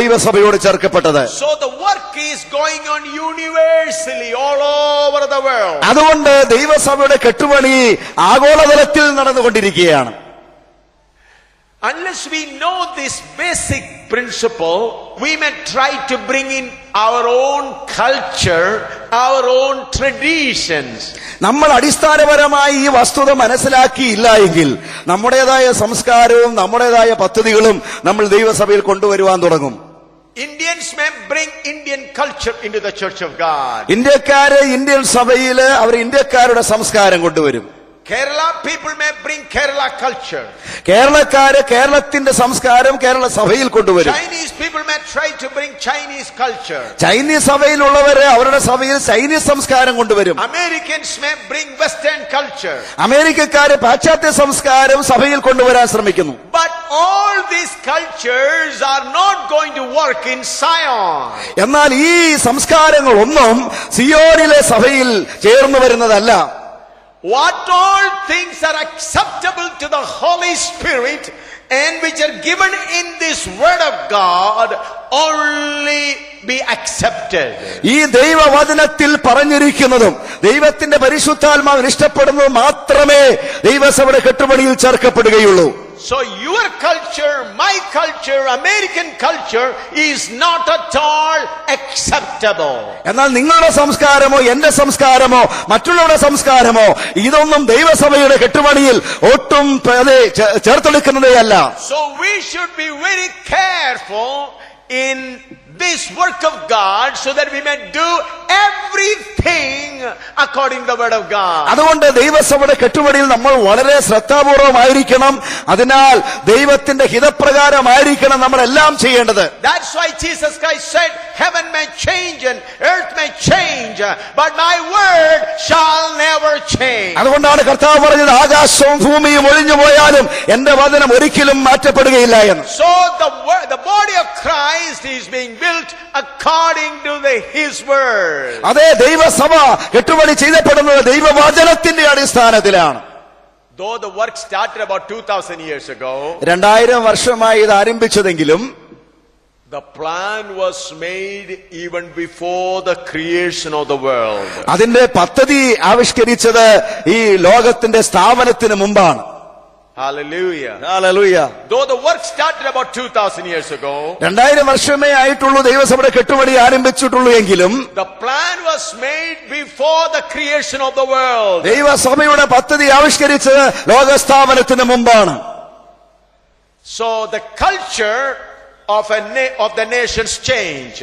S3: ദൈവസഭയോട് ചേർക്കപ്പെട്ടത്.
S1: So the work is going on universally all over the world.
S3: അതുകൊണ്ട് ദൈവസഭയുടെ കെട്ടുപണി ആഗോളതലത്തിൽ നടന്നുകൊണ്ടിരിക്കുകയാണ്.
S1: Unless we know this basic principle, we may try to bring in our own culture, our own traditions.
S3: നമ്മൾ അടിസ്ഥാനപരമായി ഈ വസ്തുത മനസ്സിലാക്കിയില്ല എങ്കിൽ നമ്മുടേതായ സംസ്കാരവും നമ്മുടേതായ പദ്ധതികളും നമ്മൾ ദൈവസഭയിൽ കൊണ്ടുവരുവാൻ തുടങ്ങും.
S1: Indians may bring Indian culture into the Church of God.
S3: ഇന്ത്യക്കാര് ഇന്ത്യൻ സഭയില് അവർ ഇന്ത്യക്കാരുടെ സംസ്കാരം കൊണ്ടുവരും.
S1: Kerala people may bring Kerala culture.
S3: കേരളക്കാര് കേരളത്തിന്റെ സംസ്കാരം കേരള സഭയിൽ കൊണ്ടുവരും.
S1: Chinese people may try to bring Chinese culture.
S3: Chinese സഭയിലുള്ളവര് അവരുടെ സഭയിൽ ചൈനീസ് സംസ്കാരം കൊണ്ടുവരും.
S1: Americans may bring Western culture.
S3: അമേരിക്കക്കാര് പാശ്ചാത്യ സംസ്കാരം സഭയിൽ കൊണ്ടുവരാൻ ശ്രമിക്കുന്നു.
S1: But all these cultures are not going to work in Zion.
S3: എന്നാൽ ഈ സംസ്കാരങ്ങളൊന്നും സിയോനിലെ സഭയിൽ ചേർന്നു വരുന്നതല്ല.
S1: What all things are acceptable to the Holy Spirit and which are given in this Word of God only be accepted.
S3: ഈ ദൈവവചനത്തിൽ പറഞ്ഞിരിക്കുന്നതും ദൈവത്തിന്റെ പരിശുദ്ധാത്മാവിന് ഇഷ്ടപ്പെടുന്നതും മാത്രമേ ദൈവസഭയുടെ കെട്ടുപണിയിൽ ചേർക്കപ്പെടുകയുള്ളൂ.
S1: So your culture, my culture, American culture is not at all acceptable.
S3: എന്നാൽ നിങ്ങളുടെ സംസ്കാരമോ എന്റെ സംസ്കാരമോ മറ്റുള്ളവരുടെ സംസ്കാരമോ ഇതൊന്നും ദൈവസഭയുടെ കെട്ടുപണിയിൽ ഒട്ടും ചേർത്തെടുക്കുന്നതേയല്ല.
S1: So we should be very careful in this work of God so that we may do everything according to the Word of God.
S3: അതുകൊണ്ട് ദൈവസഭയുടെ കെട്ടുപണിയിൽ നമ്മൾ വളരെ ശ്രദ്ധാപൂർവമായിരിക്കണം. അതിനാൽ ദൈവത്തിന്റെ ഹിതപ്രകാരമായിരിക്കണം നമ്മൾ എല്ലാം ചെയ്യേണ്ടത്.
S1: That's why Jesus Christ said, heaven may change and earth may change, but my word shall never change.
S3: അതുകൊണ്ടാണ് കർത്താവ് പറഞ്ഞത്, ആകാശവും ഭൂമിയും ഒഴിഞ്ഞു പോയാലും എന്റെ വചനം ഒരിക്കലും മാറ്റപ്പെടുകയില്ല എന്ന്.
S1: So the body of Christ is being built according to his word.
S3: അതേ, ദൈവസഭ കെട്ടുപണി ചെയ്യപ്പെടുന്നത് ദൈവവചനത്തിന്റെ അടിസ്ഥാനത്തിലാണ്.
S1: Though the work started about 2000 years ago,
S3: 2000 വർഷമായി ഇത് ആരംഭിച്ചതെങ്കിലും
S1: the plan was made even before the creation of the world.
S3: അതിന്റെ പദ്ധതി ആവിഷ്കരിച്ചത് ഈ ലോകത്തിന്റെ സ്ഥാപനത്തിന് മുമ്പാണ്.
S1: Hallelujah.
S3: Hallelujah.
S1: Though the work started about 2000 years ago,
S3: 2000 വർഷമേ ആയിട്ടുള്ളൂ ദൈവസഭയുടെ കെട്ടുപണി ആരംഭിച്ചിട്ടുള്ളൂ എങ്കിലും
S1: the plan was made before the creation of the world.
S3: ദൈവസഭയുടെ പദ്ധതി ആവിഷ്കരിച്ചത് ലോകസ്ഥാപനത്തിന് മുമ്പാണ്.
S1: So the culture of the nations change.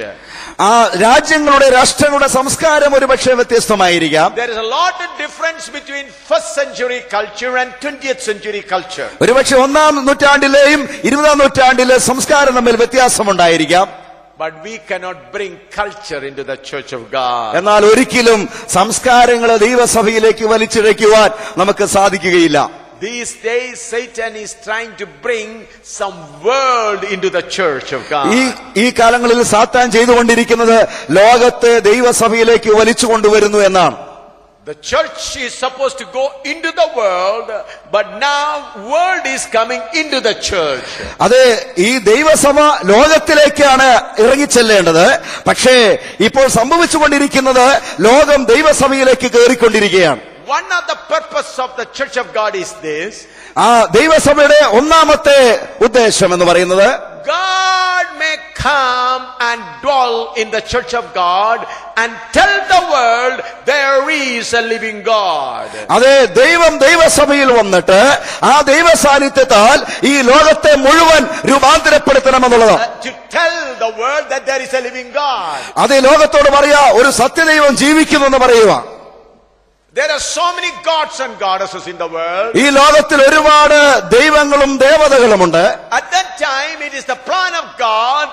S3: ആ രാജ്യങ്ങളുടെ രാഷ്ട്രങ്ങളുടെ സംസ്കാരം ഒരുപക്ഷെ വ്യത്യസ്തമായിരിക്കാം.
S1: There is a lot of difference between first century culture and 20th century culture.
S3: ഒരുപക്ഷെ 1-ാം നൂറ്റാണ്ടിലെയും 20-ാം നൂറ്റാണ്ടിലെ സംസ്കാരം തമ്മിൽ വ്യത്യാസമുണ്ടായിരിക്കാം.
S1: But we cannot bring culture into the church of God.
S3: എന്നാൽ ഒരിക്കലും സംസ്കാരങ്ങളെ ദൈവസഭയിലേക്ക് വലിച്ചിഴയ്ക്കുവാൻ നമുക്ക് സാധിക്കുകയില്ല.
S1: These days Satan is trying to bring some world into the church of God.
S3: ഈ കാലങ്ങളിൽ സാത്താൻ ചെയ്തുകൊണ്ടിരിക്കുന്നത് ലോകത്തെ ദൈവസഭയിലേക്ക് വലിച്ചു കൊണ്ടുവരുന്നു എന്നാണ്.
S1: The church is supposed to go into the world, but now world is coming into the church.
S3: അതെ, ഈ ദൈവസഭ ലോകത്തിലേക്കാണ് ഇറങ്ങിച്ചെല്ലേണ്ടത്. പക്ഷേ ഇപ്പോൾ സംഭവിച്ചുകൊണ്ടിരിക്കുന്നത് ലോകം ദൈവസഭയിലേക്ക് കയറിക്കൊണ്ടിരിക്കുകയാണ്.
S1: One of the purpose of the church of God is this.
S3: ആ ദൈവസഭയുടെ ഒന്നാമത്തെ ഉദ്ദേശം എന്ന് പറയുന്നത്
S1: God may come and dwell in the church of God and tell the world there is a living God.
S3: അതെ, ദൈവം ദൈവസഭയിൽ വന്നിട്ട് ആ ദൈവസാന്നിധ്യത്താൽ ഈ ലോകത്തെ മുഴുവൻ രൂപാന്തരപ്പെടുത്തണമെന്നുള്ളതാണ്.
S1: To tell the world that there is a living God.
S3: അതെ, ലോകത്തോട് പറയാ ഒരു സത്യദൈവം ജീവിക്കുന്നു എന്ന് പറയുക.
S1: There are so many gods and goddesses in the world.
S3: ഈ ലോകത്തിൽ ഒരുപാട് ദൈവങ്ങളും ദേവതകളുമുണ്ട്.
S1: At that time it is the plan of God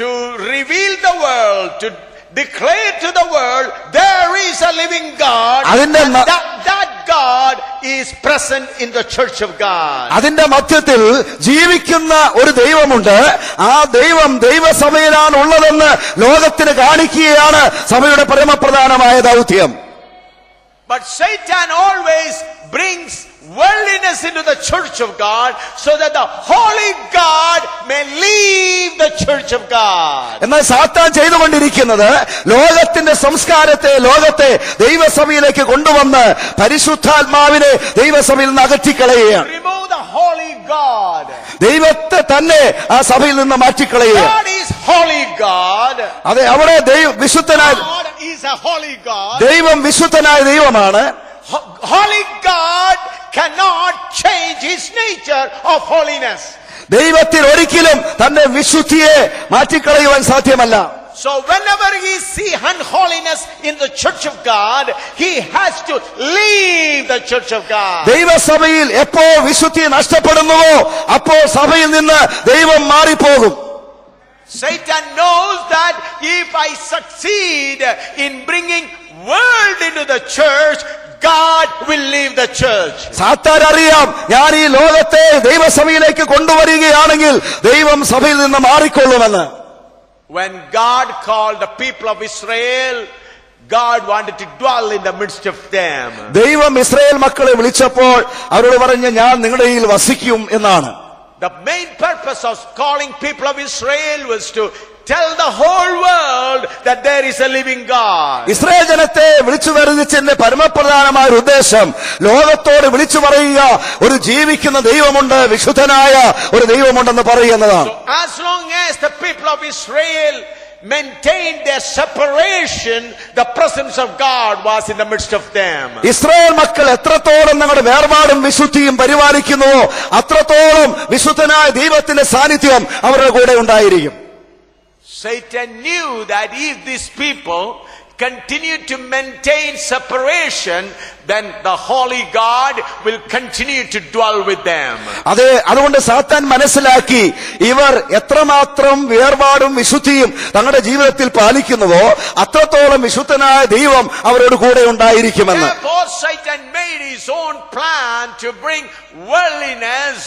S1: to reveal the world, to declare to the world there is a living God, and that God is present in the church of God.
S3: അതിന്റെ മധ്യത്തിൽ ജീവിക്കുന്ന ഒരു ദൈവമുണ്ട്. ആ ദൈവം ദൈവസഭയിലാണ് ഉള്ളതെന്ന് ലോകത്തിന് കാണിക്കുകയാണ് സഭയുടെ പരമപ്രധാനമായ ദൗത്യം.
S1: But Satan always brings worldliness into the church of God so that the holy God may leave the church of God.
S3: എന്നാൽ സാത്താൻ ചെയ്തുകൊണ്ടിരിക്കുന്നത് ലോകത്തിന്റെ സംസ്കാരത്തെ, ലോകത്തെ ദൈവസഭയിലേക്ക് കൊണ്ടുവന്ന് പരിശുദ്ധാത്മാവിനെ ദൈവസഭയിൽ നിന്ന് അകറ്റിക്കളയുകയാണ്.
S1: Remove the holy God.
S3: ദൈവത്തെ തന്നെ ആ സഭയിൽ നിന്ന് മാറ്റിക്കളയുക.
S1: God is holy God.
S3: അതെ, അവിടെ വിശുദ്ധനായ
S1: God is a holy God.
S3: ദൈവം വിശുദ്ധനായ ദൈവമാണ്.
S1: Holy God cannot change his nature of holiness.
S3: ദൈവത്തിൽ ഒരിക്കലും തന്റെ വിശുദ്ധിയെ മാറ്റിക്കളയുവാൻ സാധ്യമല്ല.
S1: So whenever he see unholiness in the church of God, he has to leave the church of God.
S3: ദൈവസഭയിൽ എപ്പോ വിശുദ്ധി നഷ്ടപ്പെടുന്നുവോ അപ്പോൾ സഭയിൽ നിന്ന് ദൈവം മാറിപ്പോകും.
S1: Satan knows that if I succeed in bringing world into the church, God will leave the church.
S3: സാത്താൻ അറിയാം, ഞാൻ ഈ ലോകത്തെ ദൈവസഭയിലേക്ക് കൊണ്ടുവരികയാണെങ്കിൽ ദൈവം സഭയിൽ നിന്ന് മാറിക്കൊള്ളുമെന്ന്.
S1: When God called the people of Israel, God wanted to dwell in the midst of them.
S3: ദൈവം Israel മക്കളെ വിളിച്ചപ്പോൾ അവരോട് പറഞ്ഞു, ഞാൻ നിങ്ങളുടെ ഇടയിൽ വസിക്കും എന്നാണ്.
S1: The main purpose of calling people of Israel was to tell the whole world that there is a living God.
S3: Israel ജനത്തെ വിളിച്ചു വരുത്തിച്ചതിന്റെ പരമപ്രധാനമായ ഒരു ഉദ്ദേശം ലോകത്തോട് വിളിച്ചു പറയുക, ഒരു ജീവിക്കുന്ന ദൈവമുണ്ട്, വിശുദ്ധനായ ഒരു ദൈവമുണ്ടെന്ന് പറയുന്നതാണ്.
S1: So as long as the people of Israel maintained their separation, the presence of God was in the midst of them.
S3: Israel മക്കൾ എത്രത്തോളം നമ്മുടെ വേർപാടും വിശുദ്ധിയും പരിപാലിക്കുന്നുവോ അത്രത്തോളം വിശുദ്ധനായ ദൈവത്തിന്റെ സാന്നിധ്യം അവരുടെ കൂടെ ഉണ്ടായിരിക്കും.
S1: Satan knew that if these people continue to maintain separation, then the holy God will continue to dwell with them.
S3: അതെ, അതുകൊണ്ട് സാത്താൻ മനസ്സിലാക്കി ഇവർ എത്രമാത്രം വേർപാടും വിശുദ്ധിയും തങ്ങളുടെ ജീവിതത്തിൽ പാലിക്കുന്നുവോ അത്രത്തോളം വിശുദ്ധനായ ദൈവം അവരോട് കൂടെ ഉണ്ടായിരിക്കുമെന്ന്.
S1: Therefore Satan made his own plan to bring worldliness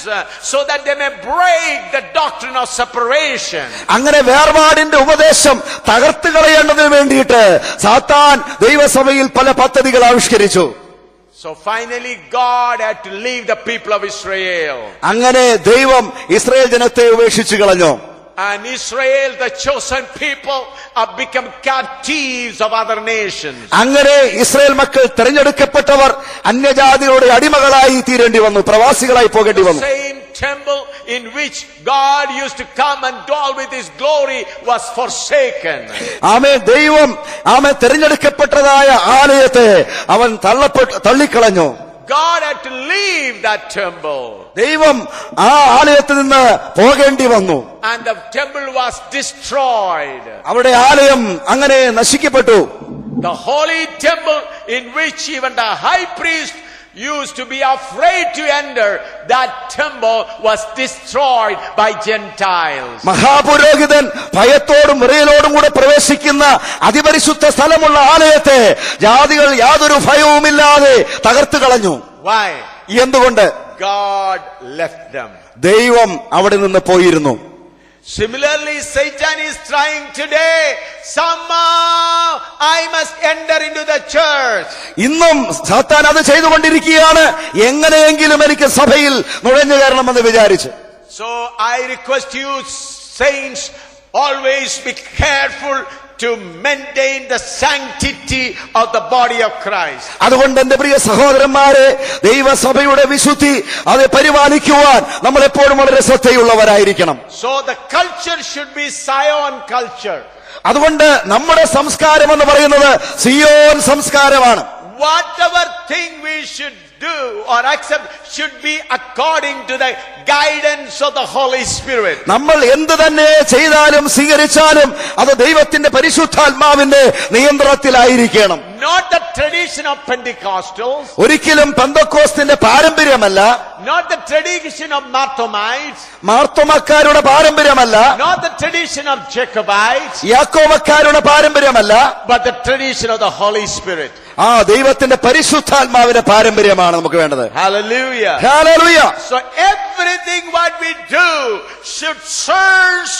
S1: so that they may break the doctrine of separation.
S3: അങ്ങനെ വേർപാടിന്റെ ഉപദേശം തകർത്ത് കളയേണ്ടതിന് വേണ്ടിയിട്ട് സാത്താൻ ദൈവസഭയിൽ പല പദ്ധതികൾ ആവിഷ്കരിച്ചു.
S1: So finally God had to leave the people of Israel.
S3: അങ്ങനെ ദൈവം ഇസ്രായേൽ ജനത്തെ ഉപേക്ഷിച്ചു കളഞ്ഞു.
S1: And Israel, the chosen people, have become captives of other nations.
S3: അങ്ങനെ ഇസ്രായേൽ മക്കൾ തെരഞ്ഞെടുക്കപ്പെട്ടവർ അന്യജാതികളുടെ അടിമകളായി തീരേണ്ടി വന്നു, പ്രവാസികളായി പോകേണ്ടി വന്നു.
S1: Same temple in which God used to come and dwell with his glory was forsaken.
S3: ദൈവം തെരഞ്ഞെടുക്കപ്പെട്ടതായ ആലയത്തെ അവൻ തള്ളിക്കളഞ്ഞു.
S1: God had to leave that temple.
S3: ദൈവം ആ ആലയത്തിൽ നിന്ന് പോകേണ്ടി വന്നു.
S1: And the temple was destroyed.
S3: അവിടെ ആലയം അങ്ങനെ നശിക്കപ്പെട്ടു.
S1: The holy temple in which even the high priest used to be afraid to enter, that temple was destroyed by Gentiles.
S3: മഹാപുരോഹിതൻ ഭയത്തോടും വിറയലോടും കൂടെ പ്രവേശിക്കുന്ന അതിപരിശുദ്ധ സ്ഥലമുള്ള ആലയത്തെ ജാതികൾ യാതൊരു ഭയവുമില്ലാതെ തകർത്തു കളഞ്ഞു.
S1: Why?
S3: എന്തുകൊണ്ട്?
S1: God left them.
S3: ദൈവം അവിടെ നിന്ന് പോയിരുന്നു.
S1: Similarly, Satan is trying today, somehow I must enter into the church.
S3: ഇന്നും സാത്താൻ അത് ചെയ്തുകൊണ്ടിരിക്കുകയാണ്. എങ്ങനെയെങ്കിലും എനിക്ക് സഭയിൽ നുഴഞ്ഞു കയറണമെന്ന് വിചാരിച്ച്.
S1: So I request you, saints, always be careful to maintain the sanctity of the body of Christ.
S3: അതുകൊണ്ട് എന്റെ പ്രിയ സഹോദരന്മാരെ, ദൈവസഭയുടെ വിശുദ്ധി അത് പരിപാലിക്കുവാൻ നമ്മൾ എപ്പോഴും വളരെ ശ്രദ്ധയുള്ളവരായിരിക്കണം.
S1: So the culture should be Zion culture.
S3: അതുകൊണ്ട് നമ്മുടെ സംസ്കാരം എന്ന് പറയുന്നത് സിയോൻ സംസ്കാരമാണ്.
S1: Whatever thing we should do or accept should be according to the guidance of the Holy Spirit.
S3: നമ്മൾ എന്ത് തന്നെ ചെയ്താലും സ്വീകരിച്ചാലും അത് ദൈവത്തിന്റെ പരിശുദ്ധാത്മാവിന്റെ നിയന്ത്രണത്തിലായിരിക്കണം.
S1: Not the tradition of Pentecostals.
S3: ഒരിക്കലും പെന്തക്കോസ്തിന്റെ പാരമ്പര്യമല്ല.
S1: Not the tradition of Marthomites.
S3: മാർത്തോമാക്കാരുടെ പാരമ്പര്യമല്ല.
S1: Not the tradition of Jacobites.
S3: യാക്കോബക്കാരുടെ പാരമ്പര്യമല്ല.
S1: But the tradition of the Holy Spirit.
S3: ആ ദൈവത്തിന്റെ പരിശുദ്ധാത്മാവിന്റെ പാരമ്പര്യമാണ് നമുക്ക് വേണ്ടത്.
S1: Hallelujah.
S3: Hallelujah.
S1: So everything what we do should search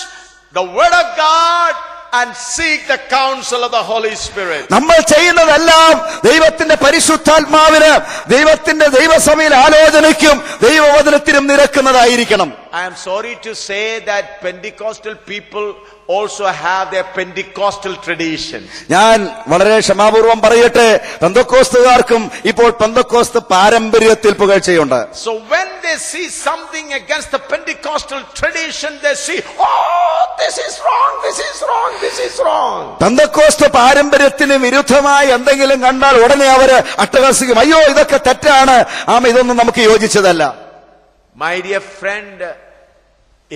S1: the word of God and seek the counsel of the Holy Spirit.
S3: നമ്മൾ ചെയ്യുന്നതെല്ലാം ദൈവത്തിന്റെ പരിശുദ്ധാത്മാവിന് ദൈവത്തിന്റെ ദൈവസഭയിൽ ആലോചനയ്ക്കും ദൈവവചനത്തിനും നിരക്കുന്നതായിരിക്കണം.
S1: I am sorry to say that Pentecostal people also have their Pentecostal traditions.
S3: ഞാൻ വളരെ ക്ഷമാപൂർവം പറയട്ടെ, പെന്തക്കോസ്തുകാർക്കും ഇപ്പോൾ പെന്തക്കോസ്ത് പാരമ്പര്യത്തിൽ പുകഴ്ചയുണ്ട്.
S1: So when they see something against the Pentecostal tradition, they see, oh, this is wrong, this is wrong, this is wrong.
S3: Pentecost പാരമ്പര്യത്തിന് വിരുദ്ധമായി എന്തെങ്കിലും കണ്ടാൽ ഉടനെ അവര് അട്ടഹസിക്കും, അയ്യോ ഇതൊക്കെ തെറ്റാണ്, ഇതൊന്നും നമുക്ക് യോജിച്ചതല്ല.
S1: My dear friend,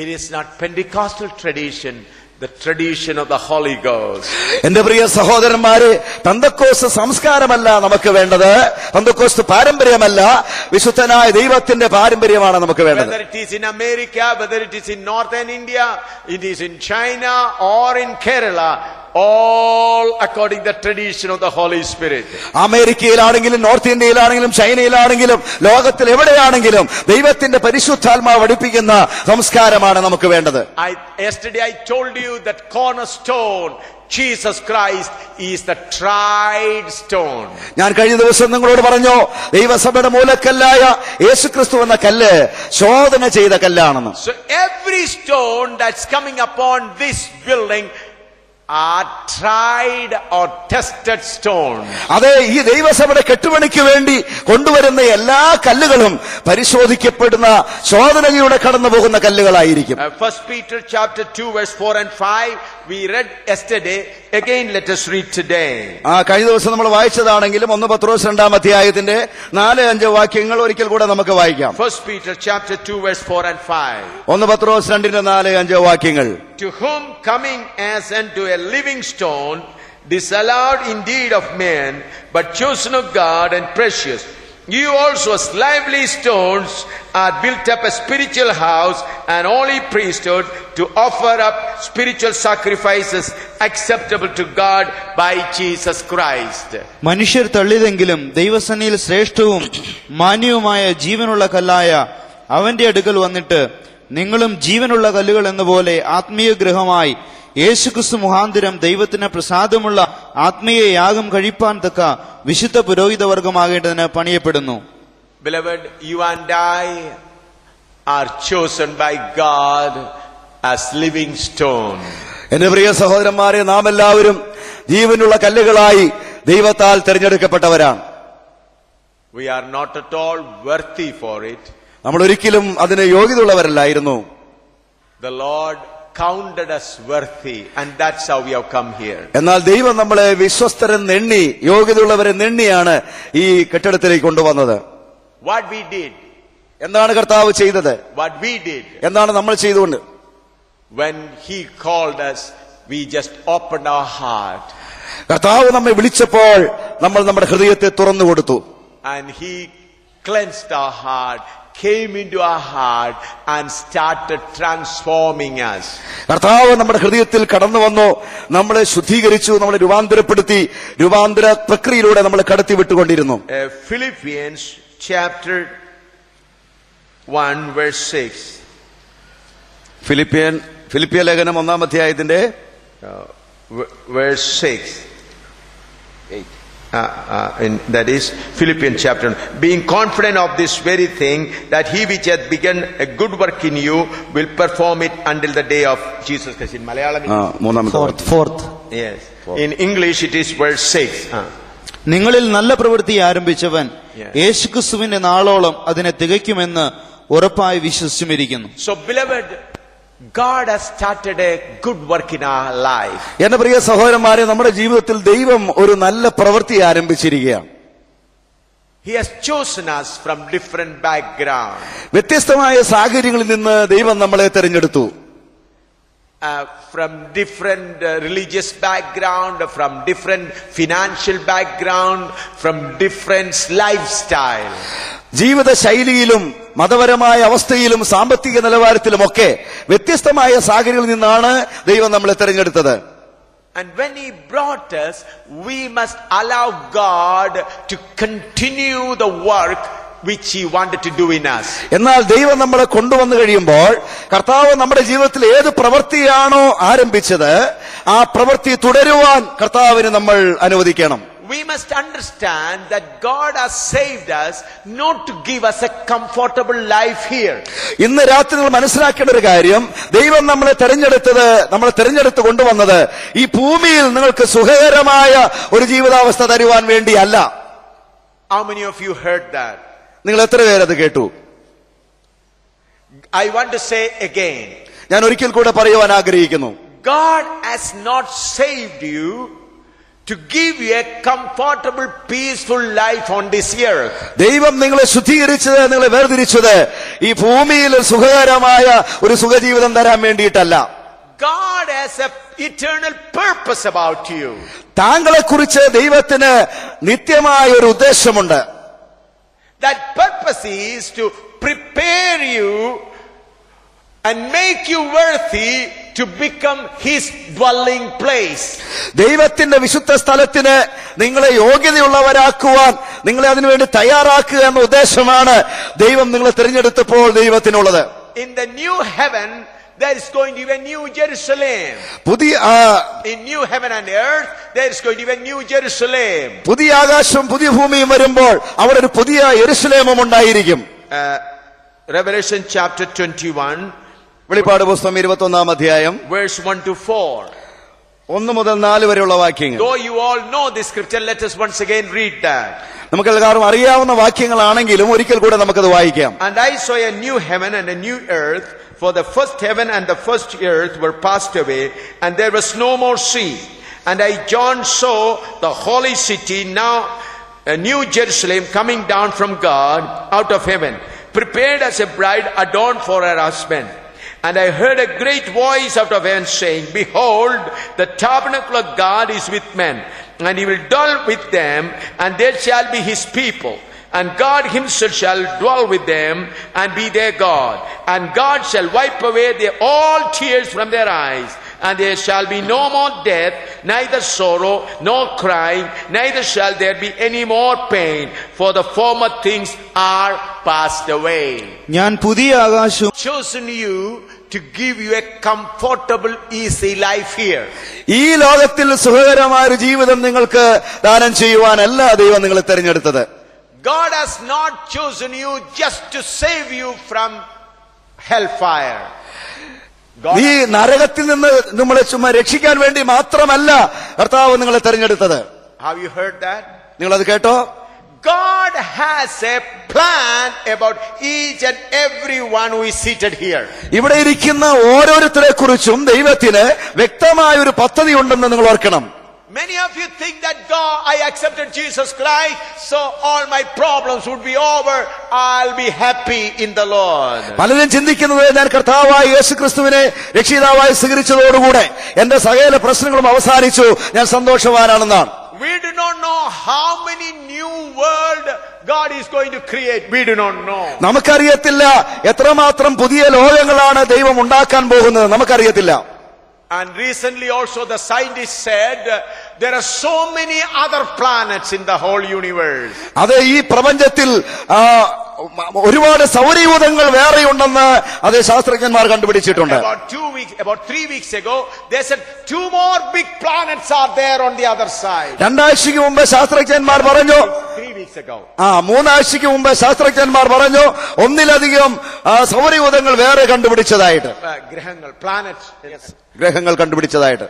S1: it is not Pentecostal tradition, the tradition of the Holy Ghost.
S3: എന്റെ പ്രിയ സഹോദരന്മാരെ, പെന്തക്കോസ്ത് സംസ്കാരമല്ല നമുക്ക് വേണ്ടത്, പെന്തക്കോസ്ത് പാരമ്പര്യമല്ല, വിശുദ്ധനായ ദൈവത്തിന്റെ പാരമ്പര്യമാണ് നമുക്ക് വേണ്ടത്.
S1: Whether it is in America, whether it is in northern India, it is in China or in Kerala, all according to the tradition of the Holy Spirit.
S3: അമേരിക്കയിലാണെങ്കിലും നോർത്ത് ഇന്ത്യയിലാണെങ്കിലും ചൈനയിലാണെങ്കിലും ലോകത്തിൽ എവിടെയാണെങ്കിലും ദൈവത്തിന്റെ പരിശുദ്ധാത്മാവ് പഠിപ്പിക്കുന്ന സംസ്കാരമാണ് നമുക്ക് വേണ്ടത്.
S1: Yesterday I told you that cornerstone Jesus Christ is the tried stone.
S3: ഞാൻ കഴിഞ്ഞ ദിവസം നിങ്ങളോട് പറഞ്ഞു, ദൈവസഭയുടെ മൂലക്കല്ലായ യേശുക്രിസ്തു എന്ന കല്ല് ശോധന ചെയ്ത കല്ലാണെന്ന്.
S1: So every stone that's coming upon this building are tried or tested stones.
S3: അതെ, ഈ ദൈവസഭയുടെ കെട്ടുപണിക്ക് വേണ്ടി കൊണ്ടുവരുന്ന എല്ലാ കല്ലുകളും പരിശോധിക്കപ്പെടുന്ന ശോധനയിലൂടെ കടന്നു പോകുന്ന കല്ലുകളായിരിക്കും.
S1: 1 Peter chapter 2 verse 4 and 5 we read yesterday, again let us read today.
S3: കഴിഞ്ഞ ദിവസം നമ്മൾ വായിച്ചതാണെങ്കിലും 1 പത്രോസ് 2-ാം അധ്യായത്തിന്റെ 4-5 വാക്യങ്ങൾ ഒരിക്കൽ കൂടെ നമുക്ക് വായിക്കാം.
S1: 1 Peter chapter 2 verse 4 and 5.
S3: 1 പത്രോസ് 2-4-5 വാക്യങ്ങൾ.
S1: To whom coming as unto a living stone, disallowed indeed of men, but chosen of God and precious, you also as lively stones are built up a spiritual house and holy priesthood to offer up spiritual sacrifices acceptable to God by Jesus Christ.
S4: മനുഷ്യർ തള്ളിയതെങ്കിലും ദൈവസന്നിധിയിൽ ശ്രേഷ്ഠവും മാന്യവുമായ ജീവനുള്ള കല്ലായ അവന്റെ അടുക്കൽ വന്നിട്ട് നിങ്ങളും ജീവനുള്ള കല്ലുകൾ എന്നപോലെ ആത്മീയ ഗൃഹമായി യേശുക്രിസ്തു മുഖാന്തരം ദൈവത്തിന് പ്രസാദമുള്ള ആത്മീയ യാഗം കഴിപ്പാൻ തക്ക വിശുദ്ധ പുരോഹിതവർഗമാകേണ്ടതിന് പണിയപ്പെടുന്നു.
S1: Beloved, you and I are chosen by God as living stone.
S3: എന്റെ പ്രിയ സഹോദരന്മാരെ, നാം എല്ലാവരും ജീവനുള്ള കല്ലുകളായി ദൈവത്താൽ തിരഞ്ഞെടുക്കപ്പെട്ടവരാണ്.
S1: We are not at all worthy for it.
S3: നമ്മൾ ഒരിക്കലും അതിന് യോഗ്യതയുള്ളവരല്ലായിരുന്നു.
S1: The Lord counted us worthy, and that's how we have come here.
S3: എന്നാൽ ദൈവം നമ്മളെ വിശ്വസ്തരെന്നെണ്ണി യോഗ്യതയുള്ളവരെന്നെണ്ണിയാണ് ഈ കെട്ടിടത്തിലേക്ക് കൊണ്ടുവന്നത്.
S1: What we did.
S3: എന്താണ് കർത്താവ് ചെയ്തത്?
S1: What we did.
S3: എന്താണ് നമ്മൾ ചെയ്തുകൊണ്ട്?
S1: When he called us, we just opened our heart.
S3: കർത്താവ് നമ്മെ വിളിച്ചപ്പോൾ നമ്മൾ നമ്മുടെ ഹൃദയത്തെ തുറന്നു കൊടുത്തു.
S1: And he cleansed our heart, came into our heart and started transforming us.
S3: കർത്താവ് നമ്മുടെ ഹൃദയത്തിൽ കടന്നു വന്നു, നമ്മളെ ശുദ്ധീകരിച്ചു, നമ്മളെ രൂപാന്തരപ്പെടുത്തി, രൂപാന്തര പ്രക്രിയയിലൂടെ നമ്മളെ കടത്തി വിട്ടുകൊണ്ടിരുന്നു.
S1: Philippians chapter 1 verse 6.
S3: ഫിലിപ്പിയ ലേഖനം 1-ാം അധ്യായത്തിന്റെ
S1: verse 6. That is Philippians chapter 1. Being confident of this very thing, that he which hath begun a good work in you will perform it until the day of Jesus Christ. In Malayalam,
S2: fourth.
S1: yes. In English, it is verse 6.
S4: നിങ്ങളിൽ നല്ല പ്രവൃത്തി ആരംഭിച്ചവൻ യേശുക്രിസ്തുവിന്റെ നാളോളം അതിനെ തികയ്ക്കുമെന്ന് ഉറപ്പായി വിശ്വസിച്ചിരിക്കുന്നു.
S1: So, beloved, God has started a good work in our life.
S3: എന്റെ പ്രിയ സഹോദരന്മാരെ, നമ്മുടെ ജീവിതത്തിൽ ദൈവം ഒരു നല്ല പ്രവൃത്തി ആരംഭിച്ചിരിക്കുകയാണ്.
S1: He has chosen us from different backgrounds.
S3: വ്യത്യസ്തമായ സാഹചര്യങ്ങളിൽ നിന്ന് ദൈവം നമ്മളെ തെരഞ്ഞെടുത്തു.
S1: From different religious background, from different financial background, from different lifestyle.
S3: ജീവിത ശൈലിയിലും മതപരമായ അവസ്ഥയിലും സാമ്പത്തിക നിലവാരത്തിലുമൊക്കെ വ്യത്യസ്തമായ സാഹചര്യങ്ങളിൽ നിന്നാണ് ദൈവം നമ്മളെ തെരഞ്ഞെടുത്തത്.
S1: And when he brought us, we must allow God to continue the work which he wanted to do in us.
S3: എന്നാൽ ദൈവം നമ്മളെ കൊണ്ടുവന്നു കഴിയുമ്പോൾ കർത്താവ് നമ്മുടെ ജീവിതത്തിൽ ഏത് പ്രവൃത്തിയാണോ ആരംഭിച്ചത് ആ പ്രവൃത്തി തുടരുവാൻ കർത്താവിന് നമ്മൾ അനുവദിക്കണം.
S1: We must understand that God has saved us not to give us a comfortable life here.
S3: ഇന്ന് രാത്രി നിങ്ങൾ മനസ്സിലാക്കേണ്ട ഒരു കാര്യം, ദൈവം നമ്മളെ തെരഞ്ഞെടുത്ത് കൊണ്ടുവന്നത് ഈ ഭൂമിയിൽ നിങ്ങൾക്ക് സുഖകരമായ ഒരു ജീവിതാവസ്ഥ തരുവാൻ വേണ്ടിയല്ല.
S1: How many of you heard that?
S3: നിങ്ങൾ എത്ര പേരത് കേട്ടു?
S1: I want to say again.
S3: ഞാൻ ഒരിക്കൽ കൂടെ പറയുവാൻ ആഗ്രഹിക്കുന്നു.
S1: God has not saved you to give you a comfortable, peaceful life on this earth.
S3: ദൈവം നിങ്ങളെ ശുദ്ധീകരിച്ചത്, നിങ്ങളെ വേർതിരിച്ചത് ഈ ഭൂമിയിൽ സുഖകരമായ ഒരു സുഖജീവിതം തരാൻ വേണ്ടിയിട്ടല്ല.
S1: God has an eternal purpose about you.
S3: താങ്കളെ കുറിച്ച് ദൈവത്തിന് നിത്യമായ ഒരു ഉദ്ദേശമുണ്ട്.
S1: That purpose is to prepare you and make you worthy to become his dwelling place.
S3: ദൈവത്തിന്റെ വിശുദ്ധ സ്ഥലത്തിന് നിങ്ങളെ യോഗ്യതയുള്ളവരാക്കുവാൻ, നിങ്ങളെ അതിനുവേണ്ടി തയ്യാറാക്കുക എന്ന ഉദ്ദേശമാണ് ദൈവം നിങ്ങളെ തിരഞ്ഞെടുത്തപ്പോൾ ദൈവത്തിനുള്ളത്.
S1: In the new heaven there is going to be a new Jerusalem. In new heaven and earth there is going to be a new Jerusalem.
S3: പുതിയ ആകാശവും പുതിയ ഭൂമിയും വരുമ്പോൾ അവിടെ ഒരു പുതിയ യെരുശലേമും ഉണ്ടായിരിക്കും.
S1: Revelation chapter 21,
S3: വെളിപ്പാട് പുസ്തകം 21-ാം അധ്യായം
S1: verse 1 to 4.
S3: 1 മുതൽ 4 വരെയുള്ള വാക്യങ്ങൾ.
S1: Though you all know this scripture, let us once again read that.
S3: നമുക്ക് എല്ലാവർക്കും അറിയാവുന്ന വാക്യങ്ങളാണെങ്കിലും ഒരിക്കൽ കൂടെ നമുക്കത് വായിക്കാം.
S1: And I saw a new heaven and a new earth, for the first heaven and the first earth were passed away, and there was no more sea. And I, John, saw the holy city, now a new Jerusalem, coming down from God out of heaven, prepared as a bride adorned for her husband. And I heard a great voice out of heaven saying, Behold, the tabernacle of God is with men, and he will dwell with them, and they shall be his people. And God himself shall dwell with them and be their God. And God shall wipe away all tears from their eyes. And there shall be no more death, neither sorrow, nor crying, neither shall there be any more pain, for the former things are passed away.
S4: ഞാൻ പുതിയ ആകാശവും
S1: Chosen you to give you a comfortable, easy life here.
S3: ഈ ലോകത്തിൽ സുഖകരമായ ഒരു ജീവിതം നിങ്ങൾക്ക് ദാനം ചെയ്യുവാനല്ല ദൈവം നിങ്ങളെ തെരഞ്ഞെടുത്തത്.
S1: God has not chosen you just to save you from hellfire.
S3: ഈ നരകത്തിൽ നിന്ന് നമ്മളെ ചുമ്മാ രക്ഷിക്കാൻ വേണ്ടി മാത്രമല്ല കർത്താവ് നിങ്ങളെ തെരഞ്ഞെടുത്തത്.
S1: Have you heard that?
S3: നിങ്ങളത് കേട്ടോ?
S1: God has a plan about each and every one who is seated here.
S3: ഇവിടെ ഇരിക്കുന്ന ഓരോരുത്തരെ കുറിച്ചും ദൈവത്തിന് വ്യക്തമായ ഒരു പദ്ധതി ഉണ്ടെന്ന് നിങ്ങൾ ഓർക്കണം.
S1: Many of you think that God, I accepted Jesus Christ, so all my problems would be over. I'll be happy in the Lord.
S3: പലരും ചിന്തിക്കുന്നത് ഞാൻ കർത്താവായ യേശു ക്രിസ്തുവിനെ രക്ഷിതാവായി സ്വീകരിച്ചതോടുകൂടെ എന്റെ സകല പ്രശ്നങ്ങളും അവസാനിച്ചു, ഞാൻ സന്തോഷവാനാണെന്നാണ്.
S1: We do not know how many new world God is going to create. We do not know.
S3: നമുക്കറിയത്തില്ല എത്രമാത്രം പുതിയ ലോകങ്ങളാണ് ദൈവം ഉണ്ടാക്കാൻ പോകുന്നത്, നമുക്കറിയത്തില്ല.
S1: And recently also the scientists said there are so many other planets in the whole universe.
S3: അത് ഈ പ്രപഞ്ചത്തിൽ ഒരുപാട് സൗരയൂഥങ്ങൾ വേറെയുണ്ടെന്ന് അത് ശാസ്ത്രജ്ഞന്മാർ കണ്ടുപിടിച്ചിട്ടുണ്ട്.
S1: About 3 weeks ago they said 2 more big planets are there on the other side.
S3: 2 ആഴ്ചയ്ക്ക് മുമ്പ് ശാസ്ത്രജ്ഞന്മാർ പറഞ്ഞു,
S1: 3 weeks ago.
S3: 3 ആഴ്ചയ്ക്ക് മുമ്പ് ശാസ്ത്രജ്ഞന്മാർ പറഞ്ഞു ഒന്നിലധികം സൗരയൂഥങ്ങൾ വേറെ കണ്ടുപിടിച്ചതായിട്ട്, ഗ്രഹങ്ങൾ കണ്ടുപിടിച്ചതായിട്ട്.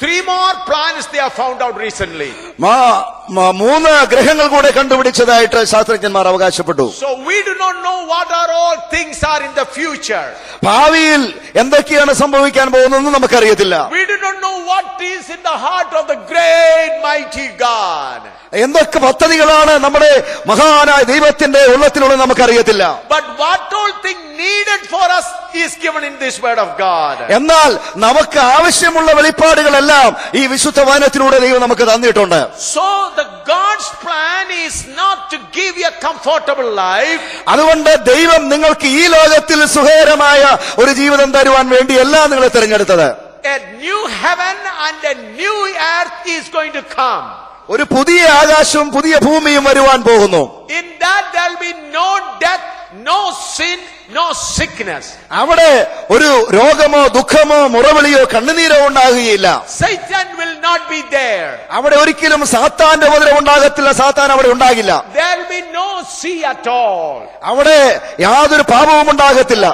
S1: 3 more planets they have found out recently.
S3: 3 ഗ്രഹങ്ങൾ കൂടെ കണ്ടുപിടിച്ചതായിട്ട് ശാസ്ത്രജ്ഞന്മാർ അവകാശപ്പെട്ടു.
S1: So we do not know what are all things are in the future.
S3: ഭാവിയിൽ എന്തൊക്കെയാണ് സംഭവിക്കാൻ പോകുന്നതെന്ന് നമുക്കറിയത്തില്ല.
S1: We do not know what is in the heart of the great mighty God.
S3: എന്തൊക്കെ പദ്ധതികളാണ് നമ്മുടെ മഹാനായ ദൈവത്തിന്റെ ഉള്ളത്തിലുള്ളത് നമുക്കറിയത്തില്ല.
S1: But what all thing needed for us is given in this word of God.
S3: എന്നാൽ നമുക്ക് ആവശ്യമുള്ള വെളിപ്പാടുകളെല്ലാം ഈ വിശുദ്ധ വചനത്തിലൂടെ ദൈവം നമുക്ക് തന്നിട്ടുണ്ട്.
S1: So the God's plan is not to give you a comfortable life.
S3: അതുകൊണ്ട് ദൈവം നിങ്ങൾക്ക് ഈ ലോകത്തിൽ സുഖകരമായ ഒരു ജീവിതം തരുവാൻ വേണ്ടിയല്ല നിങ്ങളെ തിരഞ്ഞെടുത്തത്.
S1: A new heaven and a new earth is going to come.
S3: ഒരു പുതിയ ആകാശവും പുതിയ ഭൂമിയും വരുവാൻ പോകുന്നു.
S1: In that there will be no death, no sin, no sickness.
S3: അവിടെ ഒരു രോഗമോ ദുഃഖമോ മുറവിളിയോ കണ്ണുനീരോ ഉണ്ടാകുകയില്ല.
S1: Satan will not be there.
S3: അവിടെ ഒരിക്കലും സാത്താന്റെ ഉപദ്രവം ഉണ്ടാകത്തില്ല, സാത്താൻ അവിടെ ഉണ്ടാകില്ല.
S1: There will be no sea at all.
S3: അവിടെ യാതൊരു പാപവും ഉണ്ടാകത്തില്ല,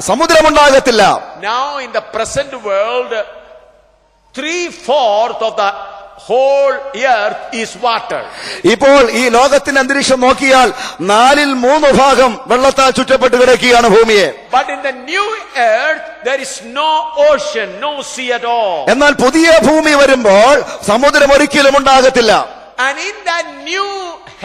S3: സമുദ്രമുണ്ടാകത്തില്ല.
S1: Now in the present world 3/4 of the whole earth is water.
S3: ഇപ്പോൾ ഈ ലോകത്തിന്റെ അന്തരീക്ഷം നോക്കിയാൽ 3/4 വെള്ളത്താൽ ചുറ്റപ്പെട്ട് കിടക്കുകയാണ് ഭൂമിയെ.
S1: But in the new earth there is no ocean, no sea at all.
S3: എന്നാൽ പുതിയ ഭൂമി വരുമ്പോൾ സമുദ്രം ഒരിക്കലും ഉണ്ടാകത്തില്ല.
S1: And in that new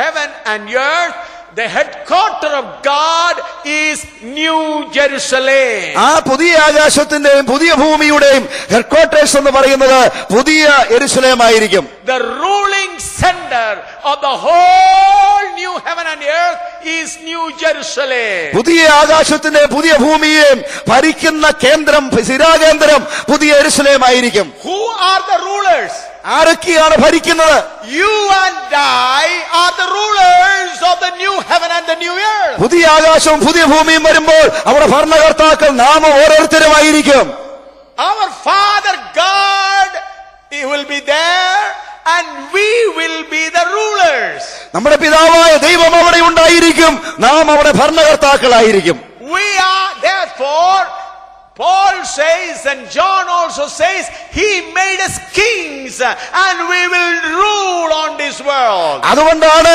S1: heaven and earth the headquarter of God is New Jerusalem.
S3: ആ പുതിയ ആകാശത്തിന്റെയും പുതിയ ഭൂമിയുടെയും ഹെഡ്ക്വാർട്ടേഴ്സ് എന്ന് പറയുന്നത് പുതിയ യെരുശലേമായിരിക്കും.
S1: The ruling center of the whole new heaven and earth is New Jerusalem.
S3: പുതിയ ആകാശത്തിന്റെ പുതിയ ഭൂമിയെയും ഭരിക്കുന്ന കേന്ദ്രം, സ്ഥിരാകേന്ദ്രം പുതിയ യെരുശലേമായിരിക്കും.
S1: Who are the rulers?
S3: ആരൊക്കെയാണ് ഭരിക്കുന്നത്?
S1: You and I are the rulers of the new heaven and the new earth.
S3: പുതിയ ആകാശവും പുതിയ ഭൂമിയും വരുമ്പോൾ അവിടെ ഭരണകർത്താക്കൾ നാം ഓരോരുത്തരുമായിരിക്കും.
S1: Our Father God, He will be there and we will be the rulers.
S3: നമ്മുടെ പിതാവായ ദൈവം അവിടെ ഉണ്ടായിരിക്കും, നാം അവിടെ ഭരണകർത്താക്കളായിരിക്കും.
S1: We are therefore, Paul says and John also says, He made us kings and we will rule on this world.
S3: അതുകൊണ്ടാണ്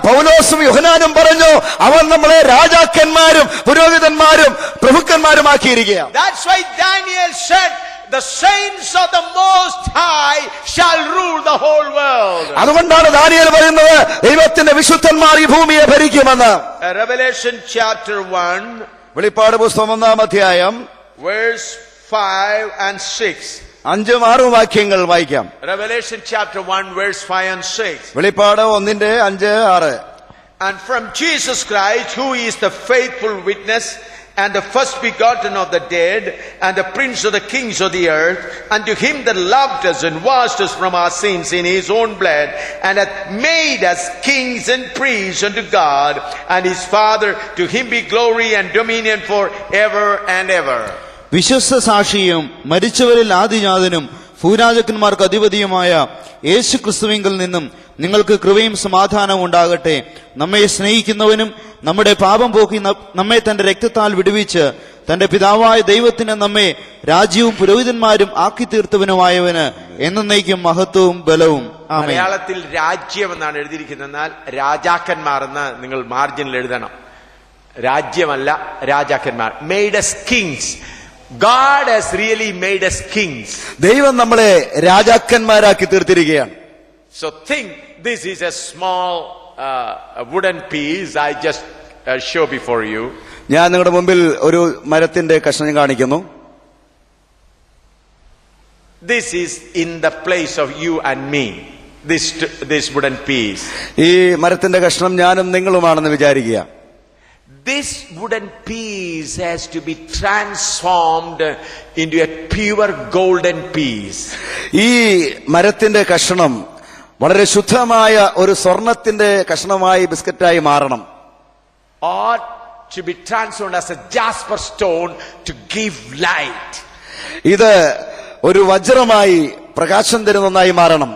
S3: പൗലോസും യോഹന്നാനും പറഞ്ഞു, അവൻ നമ്മളെ രാജാക്കന്മാരും പുരോഹിതന്മാരും പ്രഭുക്കന്മാരുമാക്കിയിരിക്കുകയാണ്.
S1: That's why Daniel said, the saints of the Most High shall rule the whole world.
S3: അതുകൊണ്ടാണ് Daniel പറയുന്നത് ദൈവത്തിന്റെ വിശുദ്ധന്മാർ ഈ ഭൂമിയെ ഭരിക്കുമെന്ന്.
S1: Revelation chapter 1
S3: വെളിപ്പാട് പുസ്തകം 1-ാം അധ്യായം
S1: verse 5 and 6.
S3: 5-6 വാക്യങ്ങൾ വായിക്കാം.
S1: Revelation chapter 1 verse 5 and 6.
S3: വെളിപ്പാട് 1:5-6.
S1: And from Jesus Christ, who is the faithful witness and the first begotten of the dead and the prince of the kings of the earth, and to him that loved us and washed us from our sins in his own blood, and hath made us kings and priests unto God and his Father, to him be glory and dominion for ever and ever.
S4: വിശ്വസ്ത സാക്ഷിയും മരിച്ചവരിൽ ആദിജാതനും ഭൂരാജാക്കന്മാർക്ക് അധിപതിയുമായ യേശു ക്രിസ്തുവിങ്കിൽ നിന്നും നിങ്ങൾക്ക് കൃപയും സമാധാനവും ഉണ്ടാകട്ടെ. നമ്മെ സ്നേഹിക്കുന്നവനും നമ്മുടെ പാപം പോക്കി നമ്മെ തന്റെ രക്തത്താൽ വിടുവിച്ച് തന്റെ പിതാവായ ദൈവത്തിന് നമ്മെ രാജ്യവും പുരോഹിതന്മാരും ആക്കി തീർത്തവനുമായവന് എന്നേക്കും മഹത്വവും ബലവും.
S1: മലയാളത്തിൽ രാജ്യം എന്നാണ് എഴുതിയിരിക്കുന്നത്, എന്നാൽ രാജാക്കന്മാർ എന്ന് നിങ്ങൾ മാർജിനിൽ എഴുതണം. രാജ്യമല്ല, രാജാക്കന്മാർ. Made us kings. God has really made us kings.
S3: ദൈവം നമ്മളെ രാജാക്കന്മാരാക്കി തീർത്തിരിക്കുകയാണ്.
S1: So think this is a small wooden piece I just show before you.
S3: ഞാൻ നിങ്ങളുടെ മുമ്പിൽ ഒരു മരത്തിന്റെ കഷ്ണം കാണിക്കുന്നു.
S1: This is in the place of you and me. This wooden piece.
S3: ഈ മരത്തിന്റെ കഷ്ണം ഞാനും നിങ്ങളുമാണെന്ന് വിചാരിക്കുക.
S1: This wooden piece has to be transformed into a pure golden piece.
S3: ഈ മരത്തിന്റെ കഷ്ണം വളരെ ശുദ്ധമായ ഒരു സ്വർണത്തിന്റെ കഷ്ണമായി ബിസ്ക്കറ്റായി മാറണം.
S1: Or to be transformed as a jasper stone to give light.
S3: ഇത് ഒരു വജ്രമായി പ്രകാശം തരുന്ന ഒന്നായി മാറണം.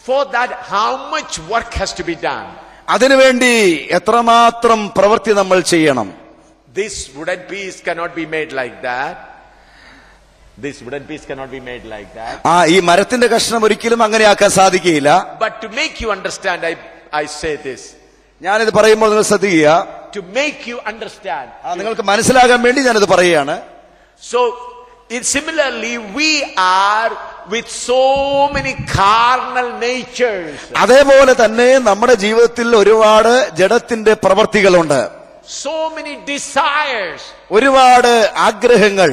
S1: For that, how much work has to be done?
S3: അതിനുവേണ്ടി എത്രമാത്രം പ്രവൃത്തി നമ്മൾ ചെയ്യണം.
S1: This wooden piece cannot be made like that. This wooden piece cannot be made like that.
S3: ഈ മരത്തിന്റെ കഷ്ണം ഒരിക്കലും അങ്ങനെയാക്കാൻ സാധിക്കുകയില്ല.
S1: But to make you understand, I say this.
S3: ഞാനിത് പറയുമ്പോൾ നിങ്ങൾ ശ്രദ്ധിക്കുക.
S1: To make you understand.
S3: നിങ്ങൾക്ക് മനസ്സിലാകാൻ വേണ്ടി ഞാനിത് പറയുകയാണ്.
S1: So, similarly, we are with so many carnal natures.
S3: അതേപോലെ തന്നെ നമ്മുടെ ജീവിതത്തിൽ ഒരുപാട് ജഡത്തിന്റെ പ്രവർത്തികളുണ്ട്.
S1: So many desires.
S3: ഒരുപാട് ആഗ്രഹങ്ങൾ.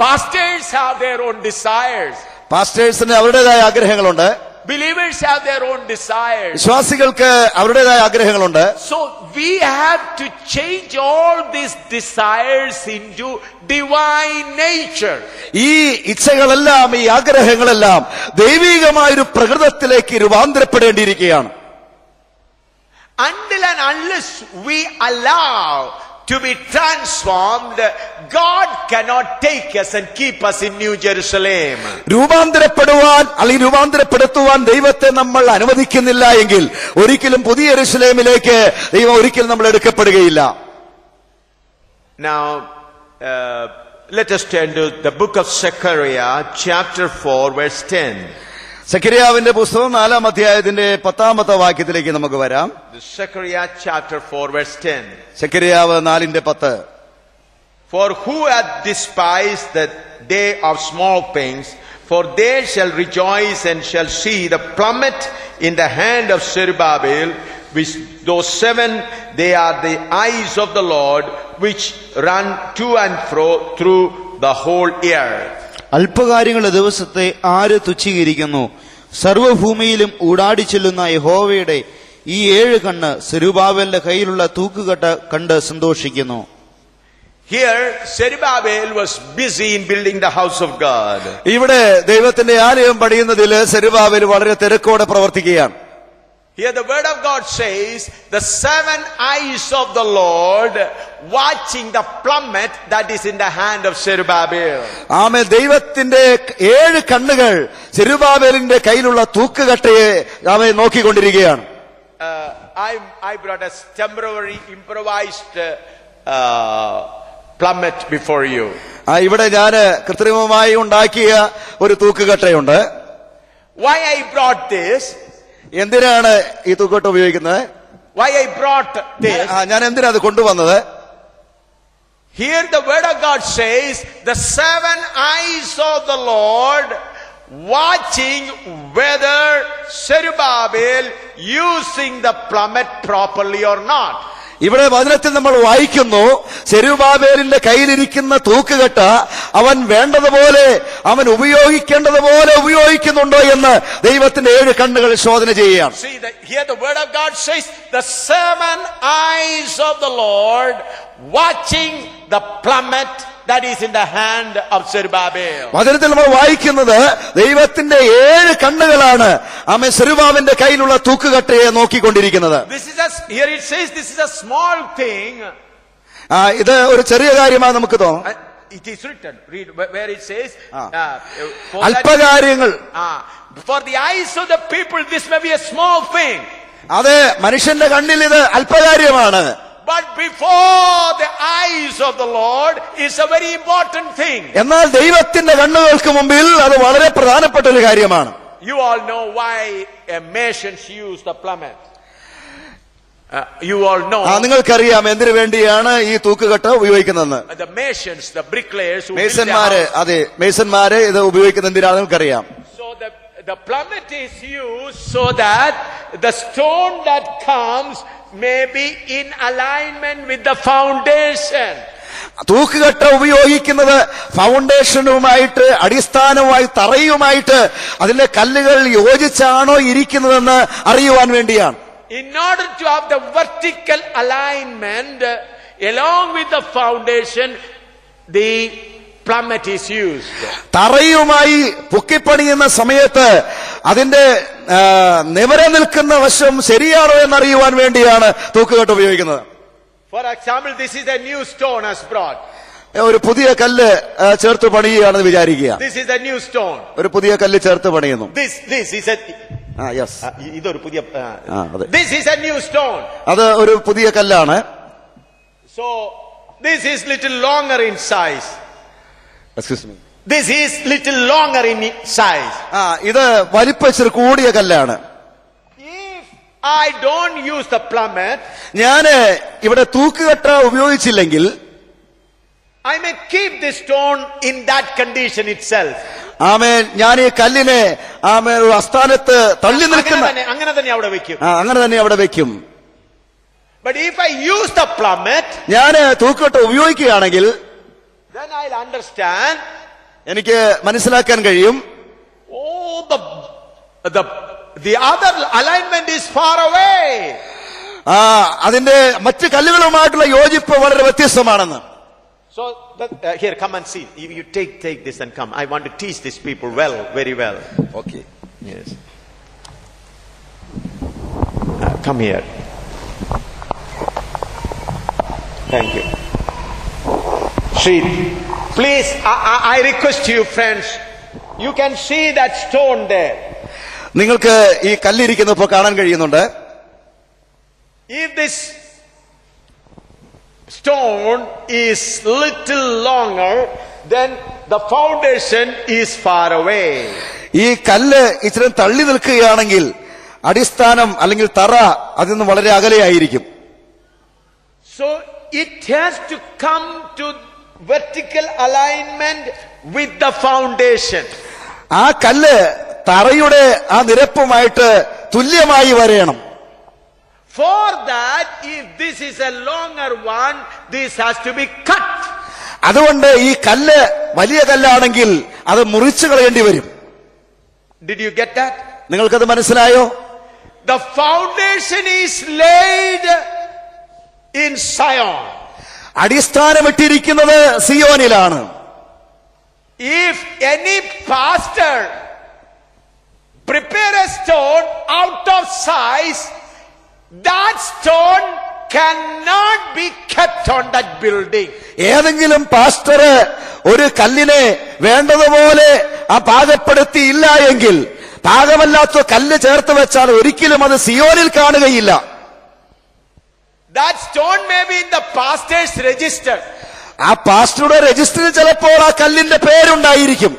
S1: Pastors have their own desires.
S3: പാസ്റ്റേഴ്സിന് അവരുടേതായ ആഗ്രഹങ്ങളുണ്ട്.
S1: Believers have their own desires.
S3: വിശ്വാസികൾക്ക് അവരുടേതായ ആഗ്രഹങ്ങളുണ്ട്.
S1: So we have to change all these desires into divine nature.
S3: ഈ ഇച്ഛകളെല്ലാം ഈ ആഗ്രഹങ്ങളെല്ലാം ദൈവികമായൊരു പ്രകൃതത്തിലേക്ക് രൂപാന്തരപ്പെടേണ്ടിയിരിക്കുകയാണ്.
S1: Until and unless we allow to be transformed, God cannot take us and keep us in New Jerusalem.
S3: രൂപാന്തരപ്പെടുവാൻ അല്ലെങ്കിൽ രൂപാന്തരപ്പെടുത്തുവാൻ ദൈവത്തെ നമ്മൾ അനുവദിക്കുന്നില്ല എങ്കിൽ ഒരിക്കലും പുതിയ യെരൂശലേമിലേക്ക് ദൈവം ഒരിക്കലും നമ്മൾ എടുക്കപ്പെടുകയില്ല.
S1: Now, let us turn to the book of Zechariah, chapter 4, verse 10.
S3: സെഖര്യാവിന്റെ പുസ്തകം 4-ാം അധ്യായത്തിന്റെ 10-ാമത്തെ വാക്യത്തിലേക്ക് നമുക്ക് വരാം.
S1: Zechariah chapter 4, verse 10.
S3: സെഖര്യാവ് 4:10.
S1: For who hath despised the day of small things, for they shall rejoice and shall see the plummet in the hand of Zerubbabel, which those 7, they are the eyes of the Lord, which run to and fro through the whole earth.
S4: അല്പകാര്യങ്ങളുടെ ദിവസത്തെ ആര് തുച്ഛീകരിക്കുന്നു? സർവ്വഭൂമിയിലും ഊടാടി ചെല്ലുന്ന യഹോവയുടെ ഈ 7 കണ്ണ് സെരുബാബേലിന്റെ കയ്യിലുള്ള തൂക്കുകെട്ട കണ്ട് സന്തോഷിക്കുന്നു.
S1: Here Zerubbabel was busy in building the house of God.
S3: ഇവിടെ ദൈവത്തിന്റെ ആലയം പണിയുന്നതിൽ സെരുബാബേൽ വളരെ തിരക്കോടെ പ്രവർത്തിക്കുകയാണ്.
S1: Here the word of God says, the 7 eyes of the Lord watching the plummet that is in the hand of Zerubbabel.
S3: ആമേൻ. ദൈവത്തിന്റെ 7 കണ്ണുകൾ സെരുബാബേലിന്റെ കയ്യിലുള്ള തൂക്കുകട്ടയെ ആമേൻ നോക്കിക്കൊണ്ടിരിക്കുകയാണ്.
S1: I brought a temporary improvised plummet before you.
S3: ഇവിടെ ഞാൻ കൃത്രിമമായി ഉണ്ടാക്കിയ ഒരു തൂക്കുകട്ടയുണ്ട്.
S1: Why I brought this?
S3: എന്തിനാണ് ഈ തൂക്കുകട്ട ഉപയോഗിക്കുന്നത്?
S1: Why I brought this?
S3: ഞാൻ എന്തിനാ അത് കൊണ്ടുവന്നത്?
S1: Here the word of God says, the 7 eyes of the Lord watching whether Zerubbabel using the plummet properly or not.
S3: ഇവിടെ വചനത്തിൽ നമ്മൾ വായിക്കുന്നു, സെരുബാബേലിന്റെ കയ്യിലിരിക്കുന്ന തൂക്കുകെട്ട അവൻ വേണ്ടതുപോലെ അവൻ ഉപയോഗിക്കേണ്ടതുപോലെ ഉപയോഗിക്കുന്നുണ്ടോ എന്ന് ദൈവത്തിന്റെ 7 കണ്ണുകൾ ശോധന ചെയ്യുകയാണ്.
S1: See, here the word of God says, the 7 eyes of the Lord watching the plummet that is in the hand of Zerubbabel.
S3: വചനത്തിൽ നമ്മൾ വായിക്കുന്നത് ദൈവത്തിന്റെ 7 കണ്ണുകളാണ് ആമേൻ സെരുബാബേലിന്റെ കയ്യിലുള്ള തൂക്കുകെട്ടയെ നോക്കിക്കൊണ്ടിരിക്കുന്നത്.
S1: Here it says this is a small thing.
S3: ഇത് ഒരു ചെറിയ കാര്യമായി നമുക്ക് തോന്നും.
S1: It is written, read where it says,
S3: അല്പകാര്യങ്ങൾ.
S1: For the eyes of the people this may be a small thing.
S3: അതെ, മനുഷ്യന്റെ കണ്ണിൽ ഇത് അല്പകാര്യമാണ്.
S1: But before the eyes of the Lord is a very important thing.
S3: എന്നാൽ ദൈവത്തിന്റെ കണ്ണുകൾക്ക് മുമ്പിൽ അത് വളരെ പ്രധാനപ്പെട്ട ഒരു കാര്യമാണ്.
S1: You all know why Masons use the plummet. You all know
S3: നിങ്ങൾക്കറിയാം എന്തിനു വേണ്ടിയാണ് ഈ തൂക്കുകെട്ട് ഉപയോഗിക്കുന്നതെന്ന്.
S1: the masons, the bricklayers who build
S3: മേസന്മാര്,
S1: the house.
S3: അതെ, മേസന്മാര് ഇത് ഉപയോഗിക്കുന്നത് എന്തിനാണെന്ന് നിങ്ങൾക്കറിയാം.
S1: So the plummet is used so that the stone that comes may be in alignment with the foundation.
S3: തൂക്കുകെട്ട് ഉപയോഗിക്കുന്നത് ഫൗണ്ടേഷനുമായിട്ട്, അടിസ്ഥാനവുമായി, തറയുമായിട്ട് അതിലെ കല്ലുകൾ യോജിച്ചാണോ ഇരിക്കുന്നതെന്ന് അറിയുവാൻ വേണ്ടിയാണ്.
S1: In order to have the vertical alignment along with the foundation, the plummet is used.
S3: തറയുമായി പൊക്കിപ്പണിയുന്ന സമയത്ത് അതിന്റെ നിവര നിൽക്കുന്ന വശം ശരിയാണോ എന്നറിയുവാൻ വേണ്ടിയാണ് തൂക്കുകെട്ട് ഉപയോഗിക്കുന്നത്.
S1: For example, this is a new stone as brought.
S3: ഒരു പുതിയ കല്ല് ചേർത്ത് പണിയുകയാണെന്ന് വിചാരിക്കുക.
S1: This is a new stone.
S3: ഒരു പുതിയ കല്ല് ചേർത്ത് പണിയുന്നു.
S1: This is a
S3: യെസ്,
S1: ഇതൊരു പുതിയ
S3: അതെ,
S1: this is a new stone.
S3: അത് ഒരു പുതിയ കല്ലാണ്.
S1: So this is little longer in size.
S3: Excuse me,
S1: This is little longer in size.
S3: ഇത് വലിപ്പച്ചിരി കൂടിയ കല്ലാണ്.
S1: If I don't use the plummet,
S3: ഞാന് ഇവിടെ തൂക്കുകെട്ട് ഉപയോഗിച്ചില്ലെങ്കിൽ
S1: I may keep the stone in that condition itself.
S3: ആമേൻ, ഞാൻ ഈ കല്ലിനെ ആമേൻ ഒരു അസ്ഥാനത്ത് തള്ളി നിൽക്കുന്ന
S1: അങ്ങനെ തന്നെ അവിടെ വെക്കും.
S3: അങ്ങനെ തന്നെ അവിടെ വെക്കും.
S1: But if I use the plummet,
S3: ഞാന് തൂക്കുകെട്ട് ഉപയോഗിക്കുകയാണെങ്കിൽ
S1: then I'll understand.
S3: എനിക്ക് മനസ്സിലാക്കാൻ കഴിയും,
S1: Oh, the other alignment is far away.
S3: അതിന്റെ മറ്റ് കല്ലുകളുമായിട്ടുള്ള യോജിപ്പ് വളരെ വ്യത്യസ്തമാണെന്ന്.
S1: So here, come and see. You take this and come. I want to teach these people well, very well.
S3: Okay.
S1: Yes. Come here. Thank you. Shri, please, I request you, friends. You can see that stone there.
S3: നിങ്ങൾക്ക് ഈ കല്ലിരിക്കുന്നപ്പോ കാണാൻ കഴിയുന്നുണ്ട്.
S1: If this stone is little longer, then the foundation is far away.
S3: ഈ കല്ല് ഇച്ചിരി തള്ളി നിൽക്കുകയാണെങ്കിൽ അടിസ്ഥാനം അല്ലെങ്കിൽ തറ അതിൽ നിന്ന് വളരെ അകലെയായിരിക്കും.
S1: So it has to come to vertical alignment with the foundation.
S3: ആ കല്ല് തറയുടെ ആ നിരപ്പുമായിട്ട് തുല്യമായി വരയണം.
S1: For that, if this is a longer one, this has to be cut.
S3: അതുകൊണ്ട് ഈ കല്ല് വലിയ കല്ലാണെങ്കിൽ അത് മുറിച്ചു കളയേണ്ടി വരും.
S1: Did you get that?
S3: നിങ്ങൾക്കത് മനസ്സിലായോ?
S1: The foundation is laid in Zion.
S3: അടിസ്ഥാനമിട്ടിരിക്കുന്നത് സിയോനിലാണ്.
S1: If any pastor prepare a stone out of size, that stone cannot be kept on that building.
S3: ഏതെങ്കിലും പാസ്റ്റർ ഒരു കല്ലിനെ വേണ്ടതുപോലെ ആ പാകപ്പെടുത്തിയില്ല എങ്കിൽ, പാകമല്ലാത്ത കല്ല് ചേർത്ത് വെച്ചാൽ ഒരിക്കലും അത് സിയോനിൽ കാണുകയില്ല.
S1: That stone may be in the pastor's register.
S3: ആ പാസ്റ്ററുടെ രജിസ്റ്ററിൽ ചിലപ്പോൾ ആ കല്ലിന്റെ പേരുണ്ടായിരിക്കും.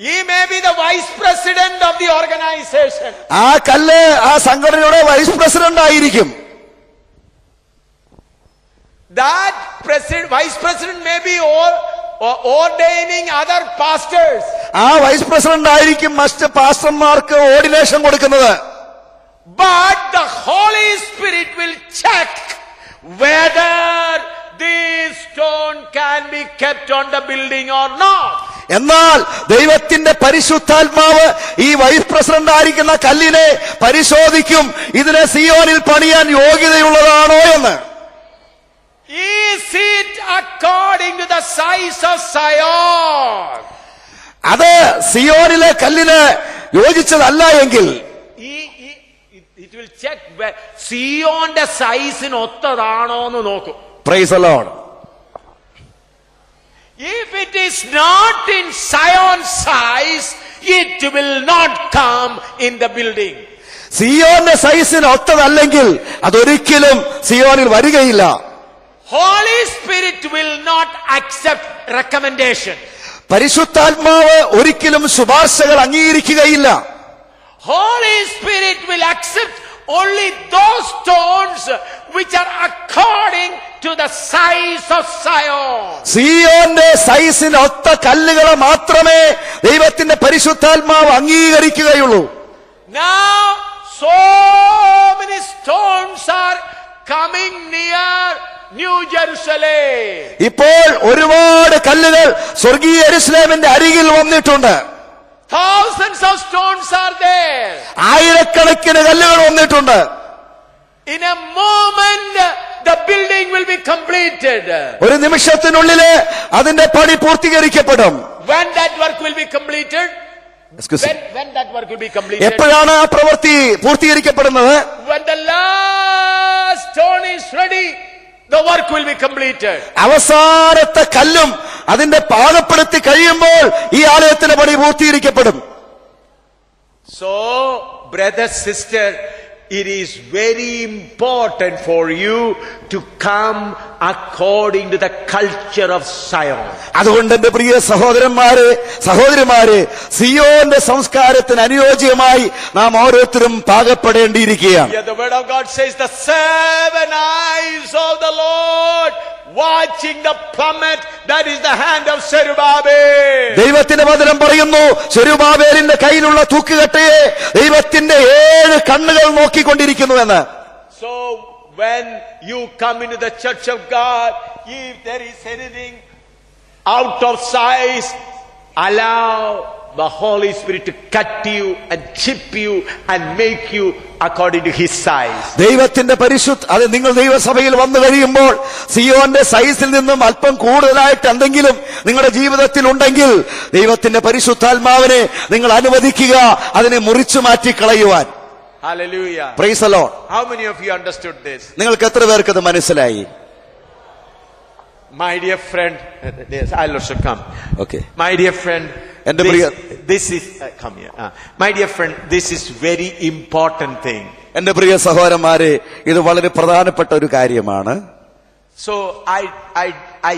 S1: He may be the vice president of the organization.
S3: ആ കല്ല് ആ സംഘടനയുടെ വൈസ് പ്രസിഡന്റ് ആയിരിക്കും.
S1: That vice president may be ordaining other pastors.
S3: ആ വൈസ് പ്രസിഡന്റ് ആയിരിക്കും മറ്റ് പാസ്റ്റർമാർക്ക് ഓർഡിനേഷൻ കൊടുക്കുന്നത്.
S1: But the Holy Spirit will check whether this stone can be kept on the building or not.
S3: എന്നാൽ ദൈവത്തിന്റെ പരിശുദ്ധാത്മാവ് ഈ വൈസ് പ്രസിഡന്റ് ആയിരിക്കുന്ന കല്ലിനെ പരിശോധിക്കും, ഇതിനെ സിയോനിൽ പണിയാൻ യോഗ്യതയുള്ളതാണോ എന്ന്.
S1: Is it according to the size of Zion?
S3: അത് സിയോനിലെ കല്ലിന് യോജിച്ചതല്ല എങ്കിൽ
S1: it will check സിയോന്റെ സൈസിന് ഒത്തതാണോ എന്ന് നോക്കും.
S3: Praise the Lord.
S1: If it is not in Zion's size, it will not come in the building.
S3: സിയോന്റെ സൈസിന് ഒത്തതല്ലെങ്കിൽ അതൊരിക്കലും സിയോനിൽ വരികയില്ല.
S1: Holy Spirit will not accept recommendation.
S3: പരിശുദ്ധാത്മാവ് ഒരിക്കലും ശുപാർശകൾ അംഗീകരിക്കുകയില്ല.
S1: Holy Spirit will accept only those stones which are according to the size of Zion.
S3: സിയോന്റെ സൈസിന് ഒത്ത കല്ലുകളെ മാത്രമേ ദൈവത്തിന്റെ പരിശുദ്ധാത്മാവ് അംഗീകരിക്കുകയുള്ളൂ.
S1: Now so many stones are coming near New Jerusalem.
S3: ഇപ്പോൾ ഒരുപാട് കല്ലുകൾ സ്വർഗീയ യെരൂശലേമിന്റെ അരികിൽ വന്നിട്ടുണ്ട്.
S1: Thousands of stones are there.
S3: ആയിരക്കണക്കിന് കല്ലുകൾ വന്നിട്ടുണ്ട്.
S1: In a moment the building will be completed.
S3: ഒരു നിമിഷത്തിനുള്ളില് അതിന്റെ പണി പൂർത്തീകരിക്കപ്പെടും.
S1: When that work will be completed? When that work will be completed?
S3: എപ്പോഴാണ് ആ പ്രവൃത്തി പൂർത്തീകരിക്കപ്പെടുന്നത്?
S1: When the last stone is ready, the work will be completed.
S3: അവസാനത്തെ കല്ലും അതിന്റെ പാകപ്പെടുത്തി കഴിയുമ്പോൾ ഈ ആലയത്തിന്റെ പണി പൂർത്തീകരിക്കപ്പെടും.
S1: So, brother, sister, it is very important for you to come according to the culture of Zion.
S3: അതുകൊണ്ട് എന്റെ പ്രിയ സഹോദരന്മാരെ, സഹോദരിമാരെ, സിയോന്റെ സംസ്കാരത്തിന് അനുയോജ്യമായി നാം ഓരോരുത്തരും പാകപ്പെടേണ്ടിയിരിക്കുകയാണ്.
S1: Yeah, the word of God says the 7 eyes of the Lord watching the plummet, that is the hand of Zerubbabel.
S3: ദൈവത്തിന്റെ വചനം പറയുന്നു, സെരുബാബേലിന്റെ കയ്യിലുള്ള തൂക്കുകെട്ടയെ ദൈവത്തിന്റെ 7 കണ്ണുകൾ നോക്കിക്കൊണ്ടിരിക്കുന്നു എന്ന്.
S1: So when you come into the church of God, if there is anything out of size, allow the Holy Spirit to cut you and chip you and make you according to His size.
S3: ദൈവത്തിന്റെ അത് നിങ്ങൾ ദൈവസഭയിൽ വന്നു കഴിയുമ്പോൾ സിയോന്റെ സൈസിൽ നിന്നും അല്പം കൂടുതലായിട്ട് എന്തെങ്കിലും നിങ്ങളുടെ ജീവിതത്തിൽ ഉണ്ടെങ്കിൽ ദൈവത്തിന്റെ പരിശുദ്ധാത്മാവിനെ നിങ്ങൾ അനുവദിക്കുക അതിനെ മുറിച്ചു മാറ്റി കളയുവാൻ.
S1: Hallelujah.
S3: Praise the Lord.
S1: How many of you understood this?
S3: നിങ്ങൾക്ക് എത്ര പേർക്ക് ഇത് മനസ്സിലായി?
S1: My dear friend, yes, I'll also come.
S3: Okay.
S1: My dear friend, this is come here. My dear friend, this is very important thing.
S3: എന്റെ പ്രിയ സഹോദരന്മാരെ, ഇത് വളരെ പ്രധാനപ്പെട്ട ഒരു കാര്യമാണ്.
S1: So I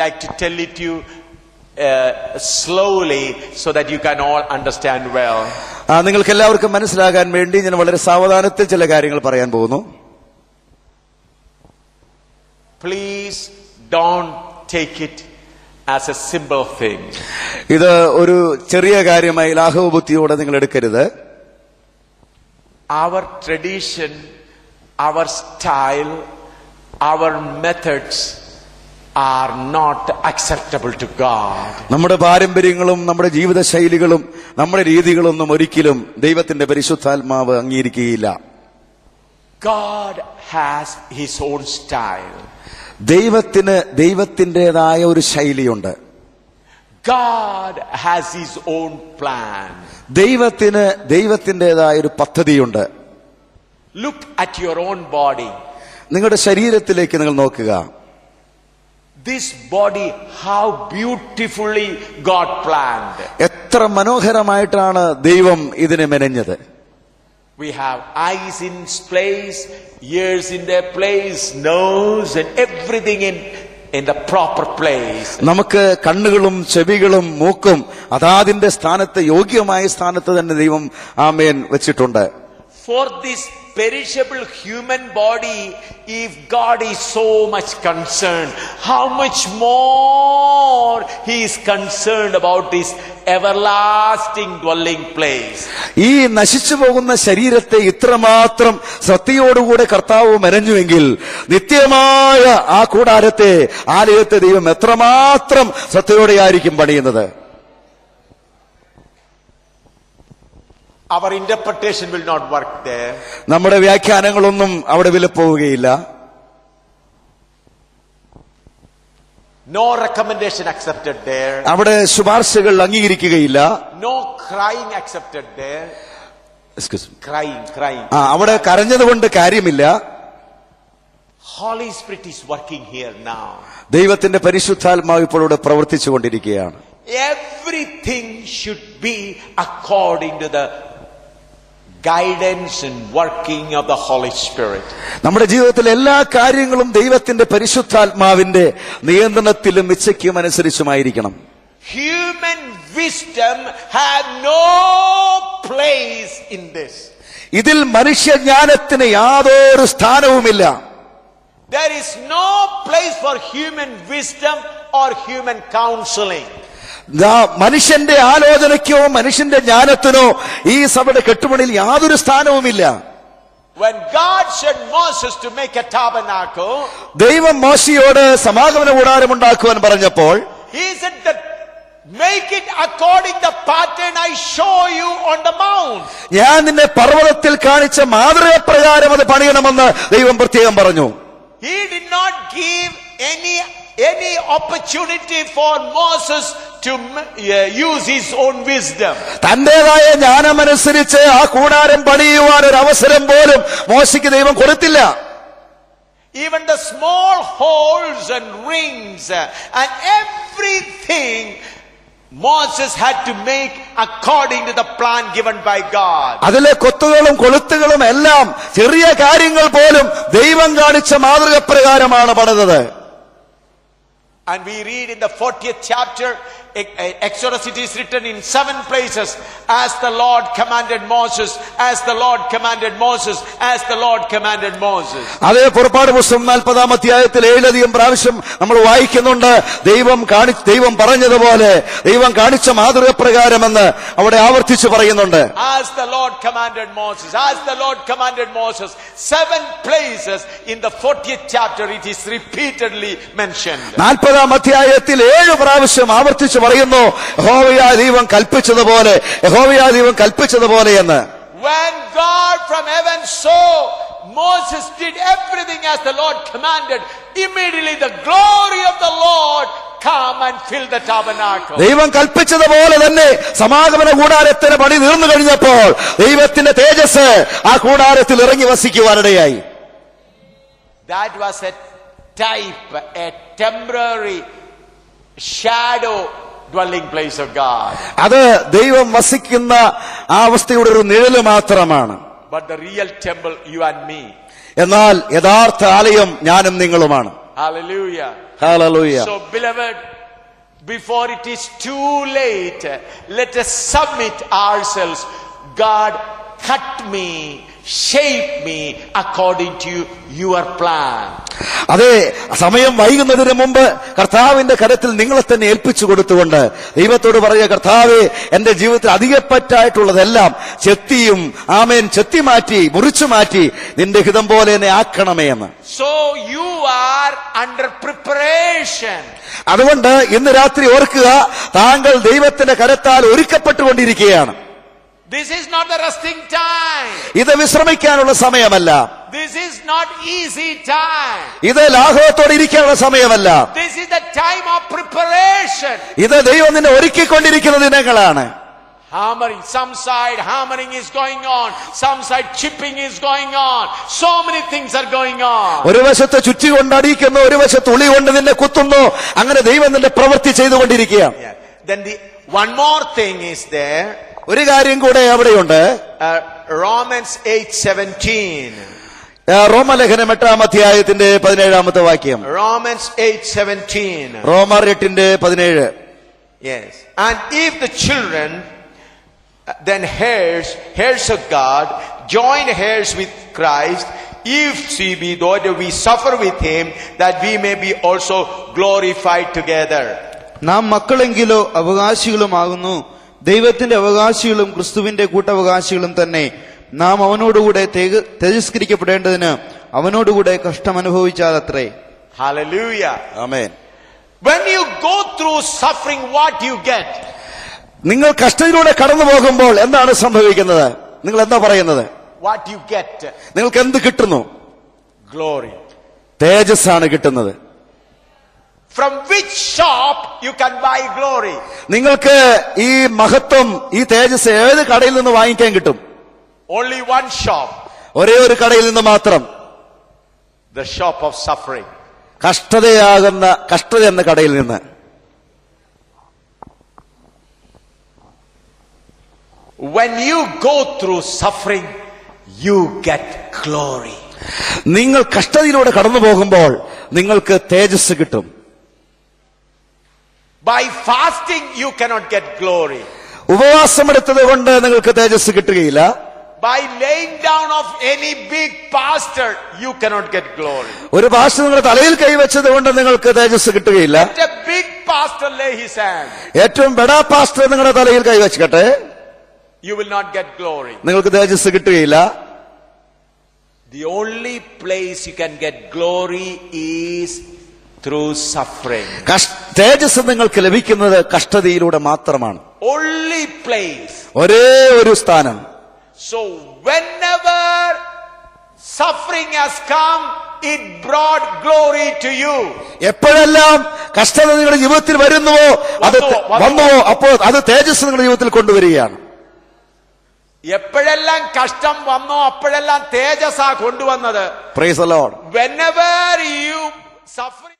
S1: like to tell it to you slowly so that you can all understand well.
S3: നിങ്ങൾക്ക് എല്ലാവർക്കും മനസ്സിലാകാൻ വേണ്ടി ഞാൻ വളരെ സാവധാനത്തിൽ ചില കാര്യങ്ങൾ പറയാൻ പോകുന്നു.
S1: Please don't take it as a simple thing.
S3: ഇത് ഒരു ചെറിയ കാര്യമായി ലാഘവബുദ്ധിയോടെ നിങ്ങൾ എടുക്കരുത്.
S1: Our tradition, our style, our methods are not acceptable to God.
S3: നമ്മുടെ പാരമ്പര്യങ്ങളും നമ്മുടെ ജീവിത ശൈലികളും നമ്മുടെ രീതികളൊന്നും ഒരിക്കലും ദൈവത്തിന്റെ പരിശുദ്ധാത്മാവ് അംഗീകരിക്കുകയില്ല.
S1: God has His own style.
S3: ദൈവത്തിന് ദൈവത്തിൻ്റെതായ ഒരു ശൈലിയുണ്ട്.
S1: God has His own plan.
S3: ദൈവത്തിന് ദൈവത്തിൻ്റെതായ ഒരു പദ്ധതിയുണ്ട്.
S1: Look at your own body.
S3: നിങ്ങളുടെ ശരീരത്തിലേക്ക് നിങ്ങൾ നോക്കുക.
S1: This body, how beautifully God planned.
S3: എത്ര മനോഹരമായിട്ടാണ് ദൈവം ഇതിനെ മെനഞ്ഞത്.
S1: We have eyes in place, ears in their place, nose and everything in the proper place.
S3: നമുക്ക് കണ്ണുകളും ചെവികളും മൂക്കും അതാതിന്റെ സ്ഥാനത്ത് യോഗ്യമായ സ്ഥാനത്ത് തന്നെ ദൈവം ആമേൻ വെച്ചിട്ടുണ്ട്.
S1: For this perishable human body, if God is so much concerned, how much more He is concerned about this everlasting dwelling place.
S3: ഈ നശിച്ചു പോകുന്ന ശരീരത്തെ ഇത്രമാത്രം ശ്രദ്ധയോടുകൂടെ കർത്താവ് മെനഞ്ഞുവെങ്കിൽ നിത്യമായ ആ കൂടാരത്തെ ആലയത്തെ ദൈവം എത്രമാത്രം ശ്രദ്ധയോടെയായിരിക്കും പണിയുന്നത്.
S1: Our interpretation will not work there.
S3: നമ്മുടെ വ്യാഖ്യാനങ്ങളൊന്നും അവിടെ വിലപ്പോവുകയില്ല.
S1: No recommendation accepted there.
S3: അവിടെ ശുപാർശകൾ അംഗീകരിക്കുകയില്ല.
S1: No crying accepted there.
S3: Excuse me.
S1: Crying.
S3: അവിടെ കരഞ്ഞതുകൊണ്ട് കാര്യമില്ല.
S1: Holy Spirit is working here now.
S3: ദൈവത്തിന്റെ പരിശുദ്ധാത്മാവ് ഇപ്പോൾ ഇവിടെ പ്രവർത്തിച്ചു കൊണ്ടിരിക്കുകയാണ്.
S1: Everything should be according to the guidance and working of the Holy Spirit.
S3: നമ്മുടെ ജീവിതത്തിലെ എല്ലാ കാര്യങ്ങളും ദൈവത്തിന്റെ പരിശുദ്ധാത്മാവിന്റെ നിയന്ത്രണത്തിലും ഇച്ഛയ്ക്കും അനുസരിച്ചുമായിരിക്കണം.
S1: Human wisdom had no place in this.
S3: ഇതിൽ മനുഷ്യജ്ഞാനത്തിന് യാതൊരു സ്ഥാനവുമില്ല.
S1: There is no place for human wisdom or human counseling.
S3: മനുഷ്യന്റെ ആലോചനയ്ക്കോ മനുഷ്യന്റെ ജ്ഞാനത്തിനോ ഈ സഭയുടെ കെട്ടുപണിയിൽ യാതൊരു സ്ഥാനവുമില്ല.
S1: When God said Moses to make a tabernacle,
S3: ദൈവം മോശയോട് സമാഗമന കൂടാരം ഉണ്ടാക്കുവാൻ പറഞ്ഞപ്പോൾ
S1: he said that make it according the pattern I show you on the mount.
S3: ഞാൻ നിന്നെ പർവ്വതത്തിൽ കാണിച്ച മാതൃകപ്രകാരം അത് പണിയണമെന്ന് ദൈവം പ്രത്യേകം പറഞ്ഞു.
S1: He did not give any opportunity for Moses to use his own wisdom.
S3: തന്റേതായ ജ്ഞാനമനുസരിച്ച് ആ കൂടാരം പണിയുവാൻ ഒരു അവസരം പോലും മോശയ്ക്ക് ദൈവം കൊടുത്തില്ല.
S1: Even the small holes and rings and everything Moses had to make according to the plan given by God.
S3: അതിലെ കൊത്തുകളും കൊളുത്തുകളും എല്ലാം ചെറിയ കാര്യങ്ങൾ പോലും ദൈവം കാണിച്ച മാതൃകപ്രകാരമാണ് പണിതത്.
S1: And we read in the 40th chapter, Exodus, it is written in 7 places, as the Lord commanded Moses, as the Lord commanded Moses, as the Lord commanded Moses.
S3: അതേ പുറപ്പാട് പുസ്തകം 40-ാം അധ്യായത്തിൽ 7 പ്രാവശ്യം നമ്മൾ വായിക്കുന്നുണ്ട്. ദൈവം പറഞ്ഞതുപോലെ ദൈവം കാണിച്ച മാതൃകപ്രകാരമെന്ന് അവിടെ ആവർത്തിച്ച് പറയുന്നുണ്ട്.
S1: As the Lord commanded Moses, as the Lord commanded Moses. 7 places in the 40th chapter it is repeatedly mentioned.
S3: 40-ാം അധ്യായത്തിൽ 7 പ്രാവശ്യം ആവർത്തിച്ച് പറയുന്നു, യഹോവയായ ദൈവം കൽപ്പിച്ചതുപോലെ എന്ന്.
S1: When God from heaven saw Moses did everything as the Lord commanded, immediately the glory of the Lord come and fill the tabernacle.
S3: ദൈവം കൽപ്പിച്ചതുപോലെ തന്നെ സമാഗമന കൂടാരത്തിന് പണി തീർന്നു കഴിഞ്ഞപ്പോൾ ദൈവത്തിന്റെ തേജസ് ആ കൂടാരത്തിൽ ഇറങ്ങി വസിക്കുവാനിടയായി.
S1: That was a type, a temporary shadow dwelling place of God.
S3: അത് ദൈവം വസിക്കുന്ന ആ അവസ്ഥയുടെ ഒരു നിഴല് മാത്രമാണ്.
S1: But the real temple, you and me.
S3: എന്നാൽ യഥാർത്ഥ ആലയം ഞാനും നിങ്ങളുമാണ്.
S1: Hallelujah.
S3: Hallelujah.
S1: So beloved, before it is too late, let us submit ourselves. God, cut me, shape me according to your plan.
S3: അതെ, സമയം വൈകുന്നതിന് മുമ്പ് കർത്താവിന്റെ കരത്തിൽ നിങ്ങളെ തന്നെ ഏൽപ്പിച്ചു കൊടുത്തുകൊണ്ട് ദൈവത്തോട് പറയുക, കർത്താവേ, എന്റെ ജീവിതത്തിൽ അധികപ്പറ്റായിട്ടുള്ളതെല്ലാം ചെത്തി മാറ്റി മുറിച്ചു മാറ്റി നിന്റെ ഹിതം പോലെ എന്നെ ആക്കണമേ എന്ന്.
S1: So you are under preparation.
S3: അതുകൊണ്ട് ഇന്ന് രാത്രി ഓർക്കുക, താങ്കൾ ദൈവത്തിന്റെ കരത്താൽ ഒരുക്കപ്പെട്ടുകൊണ്ടിരിക്കുകയാണ്.
S1: This is not the resting time.
S3: ഇത് വിശ്രമിക്കാനുള്ള സമയമല്ല.
S1: This is not easy time.
S3: ഇത് ലാഘവത്തോടെ ഇരിക്കാനുള്ള സമയമല്ല.
S1: This is the time of preparation.
S3: ഇത് ദൈവം നിന്നെ ഒരുക്കിക്കൊണ്ടിരിക്കുന്ന ദിനങ്ങളാണ്.
S1: Hammering, some side hammering is going on, some side chipping is going on. So many things are going on.
S3: ഒരു വശത്ത് ചുറ്റി കൊണ്ടടിക്കുന്നു, ഒരു വശത്ത് ഉളി കൊണ്ട് നിന്നെ കുത്തുന്നു. അങ്ങനെ ദൈവം നിന്റെ പ്രവൃത്തി ചെയ്തുകൊണ്ടിരിക്കുകയാണ്.
S1: Then the one more thing is there.
S3: ഒരു കാര്യം കൂടെ അവിടെയുണ്ട്.
S1: Romans 8:17.
S3: റോമലേഖനം 8-ാം അധ്യായത്തിന്റെ 17-ാമത്തെ വാക്യം.
S1: Romans 8:17.
S3: റോമർ 8:17.
S1: Yes. And if the children, then heirs of God, joint heirs with Christ, if we suffer with him, that we may be also glorified together.
S4: നാം മക്കളെങ്കിലോ അവകാശികളുമാകുന്നു, ദൈവത്തിന്റെ അവകാശികളും ക്രിസ്തുവിന്റെ കൂട്ടവകാശികളും തന്നെ. നാം അവനോടുകൂടെ തേജസ്കരിക്കപ്പെടേണ്ടതിന് അവനോടുകൂടെ കഷ്ടം അനുഭവിച്ചാലത്രേ.
S1: Hallelujah.
S3: Amen.
S1: When you go through suffering, what you get?
S3: നിങ്ങൾ കഷ്ടത്തിലൂടെ കടന്നു പോകുമ്പോൾ എന്താണ് സംഭവിക്കുന്നത്? നിങ്ങൾ എന്താ പറയുന്നത്?
S1: What you get?
S3: നിങ്ങൾക്ക് എന്ത് കിട്ടുന്നു?
S1: Glory.
S3: തേജസ്സാണ് കിട്ടുന്നത്.
S1: From which shop you can buy glory?
S3: നിങ്ങൾക്ക് ഈ മഹത്വം, ഈ തേജസ് ഏത് കടയിൽ നിന്ന് വാങ്ങിക്കാൻ കിട്ടും?
S1: Only one shop.
S3: ഒരേ ഒരു കടയിൽ നിന്ന് മാത്രം.
S1: The shop of suffering.
S3: കഷ്ടത എന്ന കടയിൽ നിന്ന്.
S1: When you go through suffering, you get glory.
S3: നിങ്ങൾ കഷ്ടതയിലൂടെ കടന്നു പോകുമ്പോൾ നിങ്ങൾക്ക് തേജസ് കിട്ടും.
S1: By fasting you cannot get glory.
S3: ഉപവാസമെടുത്തത് കൊണ്ട് നിങ്ങൾക്ക് തേജസ് കിട്ടുകയില്ല.
S1: by laying down of any big pastor, you cannot get glory.
S3: ഒരു പാസ്റ്റർ നിങ്ങളുടെ തലയിൽ കൈവച്ചത് കൊണ്ട് നിങ്ങൾക്ക് തേജസ് കിട്ടുകയില്ല.
S1: Let a big pastor lay his hand.
S3: ഏറ്റവും ബഡാ പാസ്റ്റർ നിങ്ങളുടെ തലയിൽ കൈവച്ചിട്ടെ
S1: You will not get glory.
S3: നിങ്ങൾക്ക് തേജസ് കിട്ടുകയില്ല.
S1: The only place you can get glory is through suffering.
S3: തേജസ് നിങ്ങൾക്ക് ലഭിക്കുന്നത് കഷ്ടതയിലൂടെ മാത്രമാണ്.
S1: Only place.
S3: ഒരേ ഒരു സ്ഥാനം.
S1: So whenever suffering has come, it brought glory to you.
S3: എപ്പോഴെല്ലാം കഷ്ടത നിങ്ങളുടെ ജീവിതത്തിൽ വരുന്നുവോ അത് വന്നുവോ അപ്പോൾ അത് തേജസ് നിങ്ങളുടെ ജീവിതത്തിൽ കൊണ്ടുവരികയാണ്.
S1: എപ്പോഴെല്ലാം കഷ്ടം വന്നോ അപ്പോഴെല്ലാം തേജസ്സാ കൊണ്ടുവന്നത്.
S3: Praise the Lord.
S1: Whenever you suffering